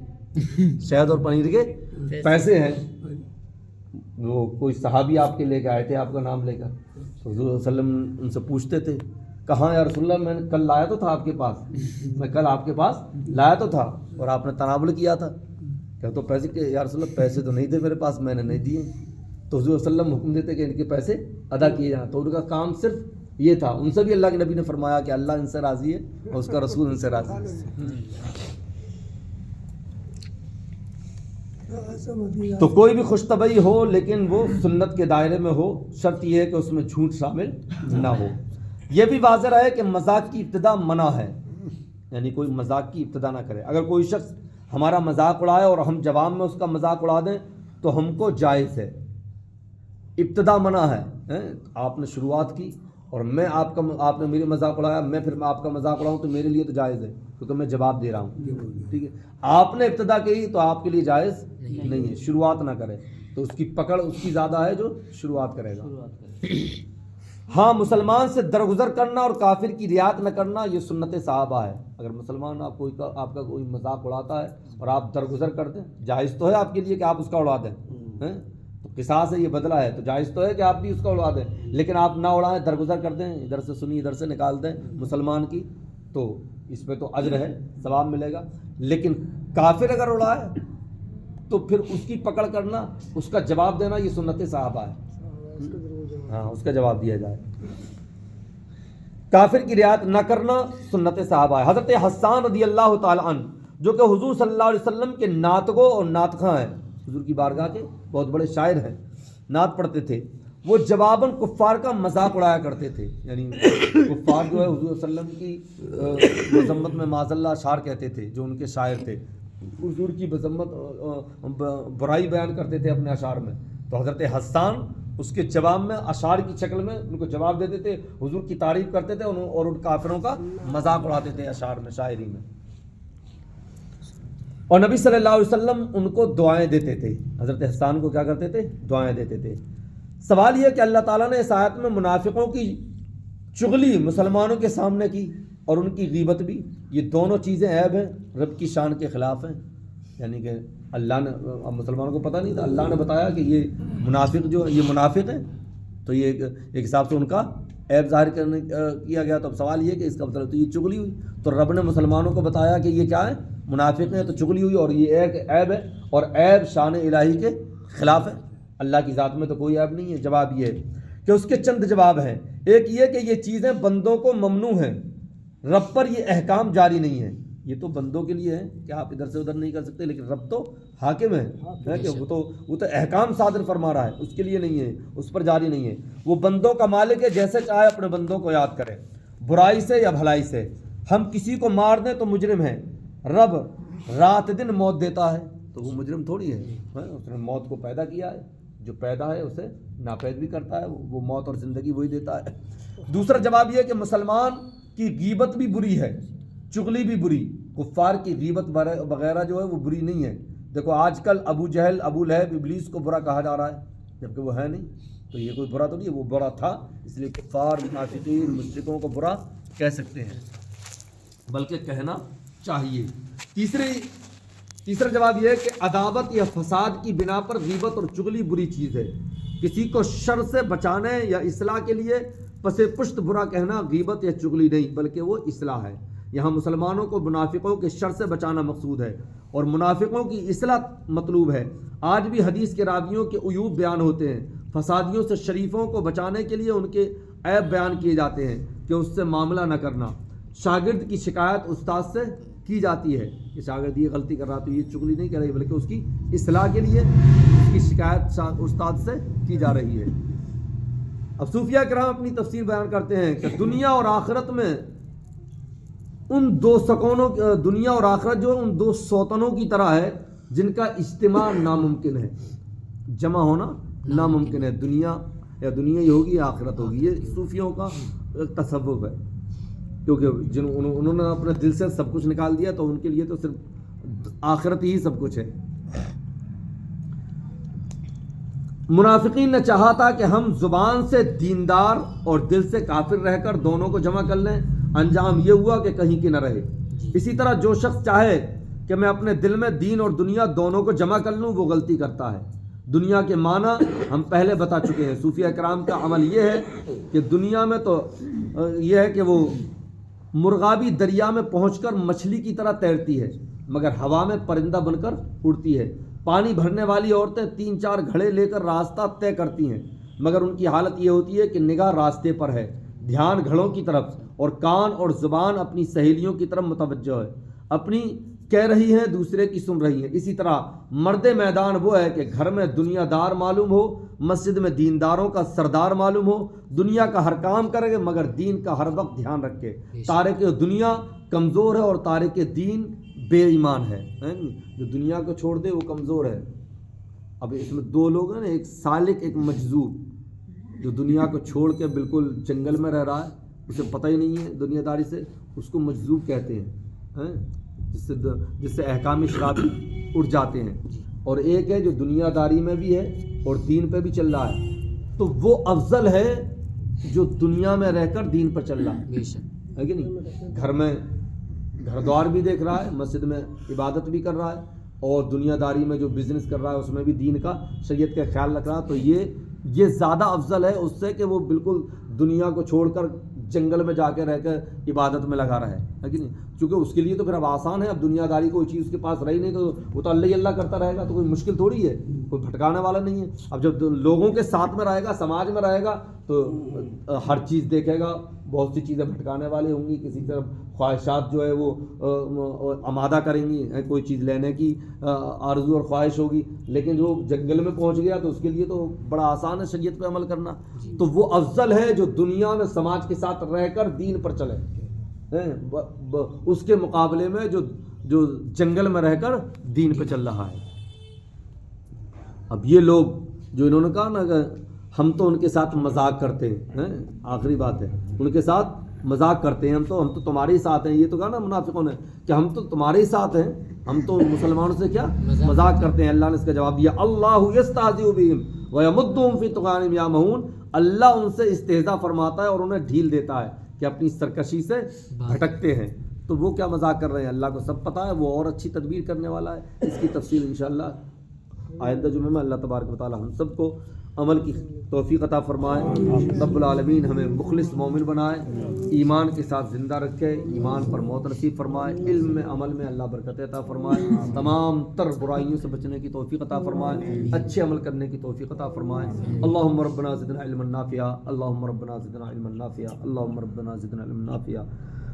شہد اور پنیر کے پیسے ہیں. وہ کوئی صحابی آپ کے لے کے آئے تھے آپ کا نام لے کر. تو حضور صلی اللہ علیہ وسلم ان سے پوچھتے تھے، کہاں یا رسول اللہ، میں نے کل لایا تو تھا آپ کے پاس، میں کل آپ کے پاس لایا تو تھا اور آپ نے تناول کیا تھا. کہ تو پیسے کہ یا رسول اللہ پیسے تو نہیں تھے میرے پاس، میں نے نہیں دیے. تو حضور صلی اللہ علیہ وسلم حکم دیتے کہ ان کے پیسے ادا کیے جائیں. تو ان کا کام صرف یہ تھا. ان سے بھی اللہ کے نبی نے فرمایا کہ اللہ ان سے راضی ہے اور اس کا رسول ان سے راضی ہے. تو کوئی بھی خوش طبعی ہو لیکن وہ سنت کے دائرے میں ہو، شرط یہ ہے کہ اس میں جھوٹ شامل نہ ہو. یہ بھی واضح رہے کہ مذاق کی ابتدا منع ہے، یعنی کوئی مذاق کی ابتدا نہ کرے. اگر کوئی شخص ہمارا مذاق اڑائے اور ہم جواب میں اس کا مذاق اڑا دیں تو ہم کو جائز ہے. ابتدا منع ہے، آپ نے شروعات کی اور میں آپ نے میری مذاق اڑایا، میں پھر آپ کا مذاق اڑاؤں تو میرے لیے تو جائز ہے کیونکہ میں جواب دے رہا ہوں، ٹھیک ہے. آپ نے ابتدا کی تو آپ کے لیے جائز نہیں ہے. شروعات نہ کرے تو اس کی پکڑ اس کی زیادہ ہے جو شروعات کرے گا. ہاں، مسلمان سے درگزر کرنا اور کافر کی رعایت نہ کرنا یہ سنت صحابہ ہے. اگر مسلمان آپ کا کوئی مذاق اڑاتا ہے اور آپ درگزر کر دیں، جائز تو ہے آپ کے لیے کہ آپ اس کا اڑا دیں، تو قصاص ہے، یہ بدلہ ہے، تو جائز تو ہے کہ آپ بھی اس کا اڑا دیں، لیکن آپ نہ اڑائیں، درگزر کر دیں، ادھر سے سنی ادھر سے نکال دیں مسلمان کی، تو اس پہ تو اجر ہے، ثواب ملے گا. لیکن کافر اگر اڑائے تو پھر اس کی پکڑ کرنا، اس کا جواب دینا یہ سنت صحابہ ہے. ہاں، اس کا جواب دیا جائے. کافر کی رعایت نہ کرنا سنت صحابہ ہے. حضرت حسان رضی اللہ تعالی عنہ جو کہ حضور صلی اللہ علیہ وسلم کے ناطقوں اور ناطقاں ہیں، حضور کی بارگاہ کے بہت بڑے شاعر ہیں، نعت پڑھتے تھے، وہ جواباً کفار کا مذاق اڑایا کرتے تھے. یعنی کفار جو ہے حضور صلی اللہ علیہ وسلم کی مذمت میں معاذ اللہ اشعار کہتے تھے، جو ان کے شاعر تھے، حضور کی مذمت برائی بیان کرتے تھے اپنے اشعار میں. تو حضرت حسان اس کے جواب میں اشعار کی شکل میں ان کو جواب دیتے تھے، حضور کی تعریف کرتے تھے اور ان کافروں کا مذاق اڑاتے تھے اشعار میں، شاعری میں. اور نبی صلی اللہ علیہ وسلم ان کو دعائیں دیتے تھے. حضرت حسان کو کیا کرتے تھے؟ دعائیں دیتے تھے. سوال یہ کہ اللہ تعالیٰ نے اس آیت میں منافقوں کی چغلی مسلمانوں کے سامنے کی اور ان کی غیبت بھی، یہ دونوں چیزیں عیب ہیں، رب کی شان کے خلاف ہیں. یعنی کہ اللہ نے، اب مسلمانوں کو پتہ نہیں تھا، اللہ نے بتایا کہ یہ منافق جو یہ منافق ہیں، تو یہ ایک حساب سے ان کا عیب ظاہر کیا گیا. تو اب سوال یہ کہ اس کا مطلب تو یہ چغلی ہوئی. تو رب نے مسلمانوں کو بتایا کہ یہ کیا ہے؟ منافق ہیں، تو چغلی ہوئی، اور یہ ایک عیب ہے، اور عیب شان الہی کے خلاف ہے. اللہ کی ذات میں تو کوئی عیب نہیں ہے. جواب یہ ہے کہ اس کے چند جواب ہیں. ایک یہ کہ یہ چیزیں بندوں کو ممنوع ہیں، رب پر یہ احکام جاری نہیں ہے. یہ تو بندوں کے لیے ہے کہ آپ ادھر سے ادھر نہیں کر سکتے، لیکن رب تو حاکم ہے کہ وہ تو احکام صادر فرما رہا ہے، اس کے لیے نہیں ہے، اس پر جاری نہیں ہے. وہ بندوں کا مالک ہے، جیسے چاہے اپنے بندوں کو یاد کرے، برائی سے یا بھلائی سے. ہم کسی کو مار دیں تو مجرم ہے، رب رات دن موت دیتا ہے تو وہ مجرم تھوڑی ہے. اس نے موت کو پیدا کیا ہے، جو پیدا ہے اسے ناپید بھی کرتا ہے، وہ موت اور زندگی وہی دیتا ہے. دوسرا جواب یہ کہ مسلمان کی غیبت بھی بری ہے، چغلی بھی بری. کفار کی غیبت وغیرہ جو ہے وہ بری نہیں ہے. دیکھو آج کل ابو جہل، ابو لہب، ابلیس کو برا کہا جا رہا ہے، جبکہ وہ ہے نہیں. تو یہ کوئی برا تو نہیں ہے، وہ برا تھا، اس لیے کفار، منافقین، مشرکوں کو برا کہہ سکتے ہیں، بلکہ کہنا چاہیے. تیسرا جواب یہ ہے کہ عداوت یا فساد کی بنا پر غیبت اور چغلی بری چیز ہے. کسی کو شر سے بچانے یا اصلاح کے لیے پس پشت برا کہنا غیبت یا چغلی نہیں، بلکہ وہ اصلاح ہے. یہاں مسلمانوں کو منافقوں کے شر سے بچانا مقصود ہے اور منافقوں کی اصلاح مطلوب ہے. آج بھی حدیث کے راویوں کے عیوب بیان ہوتے ہیں. فسادیوں سے شریفوں کو بچانے کے لیے ان کے عیب بیان کیے جاتے ہیں کہ اس سے معاملہ نہ کرنا. شاگرد کی شکایت استاد سے کی جاتی ہے کہ شاگرد یہ غلطی کر رہا، تو یہ چغلی نہیں کر رہی بلکہ اس کی اصلاح کے لیے اس کی شکایت استاد سے کی جا رہی ہے. اب صوفیہ کرام اپنی تفسیر بیان کرتے ہیں کہ دنیا اور آخرت میں ان دو سکونوں، دنیا اور آخرت جو ان دو سوتنوں کی طرح ہے جن کا اجتماع ناممکن ہے، جمع ہونا ناممکن ہے. دنیا ہی ہوگی یا آخرت ہوگی، یہ صوفیوں کا تصوف ہے، کیونکہ انہوں نے اپنے دل سے سب کچھ نکال دیا، تو ان کے لیے تو صرف آخرت ہی سب کچھ ہے. منافقین نے چاہا تھا کہ ہم زبان سے دیندار اور دل سے کافر رہ کر دونوں کو جمع کر لیں، انجام یہ ہوا کہ کہیں کی نہ رہے. اسی طرح جو شخص چاہے کہ میں اپنے دل میں دین اور دنیا دونوں کو جمع کر لوں، وہ غلطی کرتا ہے. دنیا کے معنی ہم پہلے بتا چکے ہیں. صوفیہ کرام کا عمل یہ ہے کہ دنیا میں تو یہ ہے کہ وہ مرغابی دریا میں پہنچ کر مچھلی کی طرح تیرتی ہے مگر ہوا میں پرندہ بن کر اڑتی ہے. پانی بھرنے والی عورتیں 3-4 گھڑے لے کر راستہ طے کرتی ہیں مگر ان کی حالت یہ ہوتی ہے کہ نگاہ راستے پر ہے، دھیان گھڑوں کی طرف، اور کان اور زبان اپنی سہیلیوں کی طرف متوجہ ہے، اپنی کہہ رہی ہیں دوسرے کی سن رہی ہیں. اسی طرح مرد میدان وہ ہے کہ گھر میں دنیا دار معلوم ہو، مسجد میں دینداروں کا سردار معلوم ہو، دنیا کا ہر کام کرے مگر دین کا ہر وقت دھیان رکھے. تارک دنیا کمزور ہے اور تارک دین بے ایمان ہے. جو دنیا کو چھوڑ دے وہ کمزور ہے، اب اس میں دو لوگ ہیں نا، ایک سالک ایک مجذوب، جو دنیا کو چھوڑ کے بالکل جنگل میں رہ رہا ہے، اسے پتہ ہی نہیں ہے دنیا داری سے، اس کو مجذوب کہتے ہیں، جس سے احکام شرعی اٹھ جاتے ہیں. اور ایک ہے جو دنیا داری میں بھی ہے اور دین پہ بھی چل رہا ہے. تو وہ افضل ہے جو دنیا میں رہ کر دین پر چل رہا ہے کہ نہیں؟ گھر میں گھر دوار بھی دیکھ رہا ہے، مسجد میں عبادت بھی کر رہا ہے، اور دنیا داری میں جو بزنس کر رہا ہے اس میں بھی دین کا شریعت کا خیال رکھ رہا ہے. تو یہ زیادہ افضل ہے اس سے کہ وہ بالکل دنیا کو چھوڑ کر جنگل میں جا کے رہ کر عبادت میں لگا رہا ہے کہ نہیں؟ چونکہ اس کے لیے تو پھر اب آسان ہے، اب دنیا داری کوئی چیز اس کے پاس رہی نہیں تو وہ تو اللہ ہی اللہ کرتا رہے گا، تو کوئی مشکل تھوڑی ہے، کوئی بھٹکانے والا نہیں ہے. اب جب لوگوں کے ساتھ میں رہے گا، سماج میں رہے گا، تو ہر چیز دیکھے گا، بہت سی چیزیں بھٹکانے والی ہوں گی، کسی طرف خواہشات جو ہے وہ آمادہ کریں گی، کوئی چیز لینے کی آرزو اور خواہش ہوگی. لیکن جو جنگل میں پہنچ گیا تو اس کے لیے تو بڑا آسان ہے شریعت پہ عمل کرنا. تو وہ افضل ہے جو دنیا میں سماج کے ساتھ رہ کر دین پر چلے، اس کے مقابلے میں جو جنگل میں رہ کر دین پہ چل رہا ہے. اب یہ لوگ جو انہوں نے کہا نا کہ ہم تو ان کے ساتھ مذاق کرتے ہیں، آخری بات ہے، ان کے ساتھ مذاق کرتے ہیں، ہم تو تمہارے ہی ساتھ ہیں. یہ تو کہا نا منافقوں نے کہ ہم تو تمہارے ہی ساتھ ہیں، ہم تو مسلمانوں سے کیا مذاق کرتے ہیں. اللہ نے اس کا جواب دیا، اللہ یستہزئ بہم ویمدہم فی طغیانہم یعمہون. اللہ ان سے استہزاء فرماتا ہے اور انہیں ڈھیل دیتا ہے کہ اپنی سرکشی سے بھٹکتے ہیں. تو وہ کیا مذاق کر رہے ہیں، اللہ کو سب پتہ ہے، وہ اور اچھی تدبیر کرنے والا ہے. اس کی تفصیل انشاءاللہ آئندہ جمعے میں اللہ تبارک و تعالی ہم سب کو عمل کی توفیق عطا فرمائے. رب العالمین ہمیں مخلص مومن بنائے، ایمان کے ساتھ زندہ رکھے، ایمان پر موت نصیب فرمائے، علم میں عمل میں اللہ برکت عطا فرمائے، تمام تر برائیوں سے بچنے کی توفیق عطا فرمائے، اچھے عمل کرنے کی توفیق عطا فرمائے. اللہم ربنا زدنا علما نافعا، اللہم ربنا زدنا علما نافعا، اللہم ربنا زدنا علما نافعا.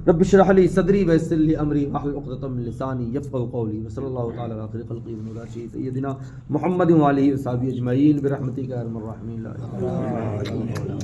رب اشرح لي صدري ويسر لي امري واحلل عقدة من لساني يفقهوا قولي. وصلى الله تعالى على خير خلقه ونبي سيدنا محمد وعلى اله وصحبه اجمعين برحمتك يا ارحم الراحمين. لا اله الا انت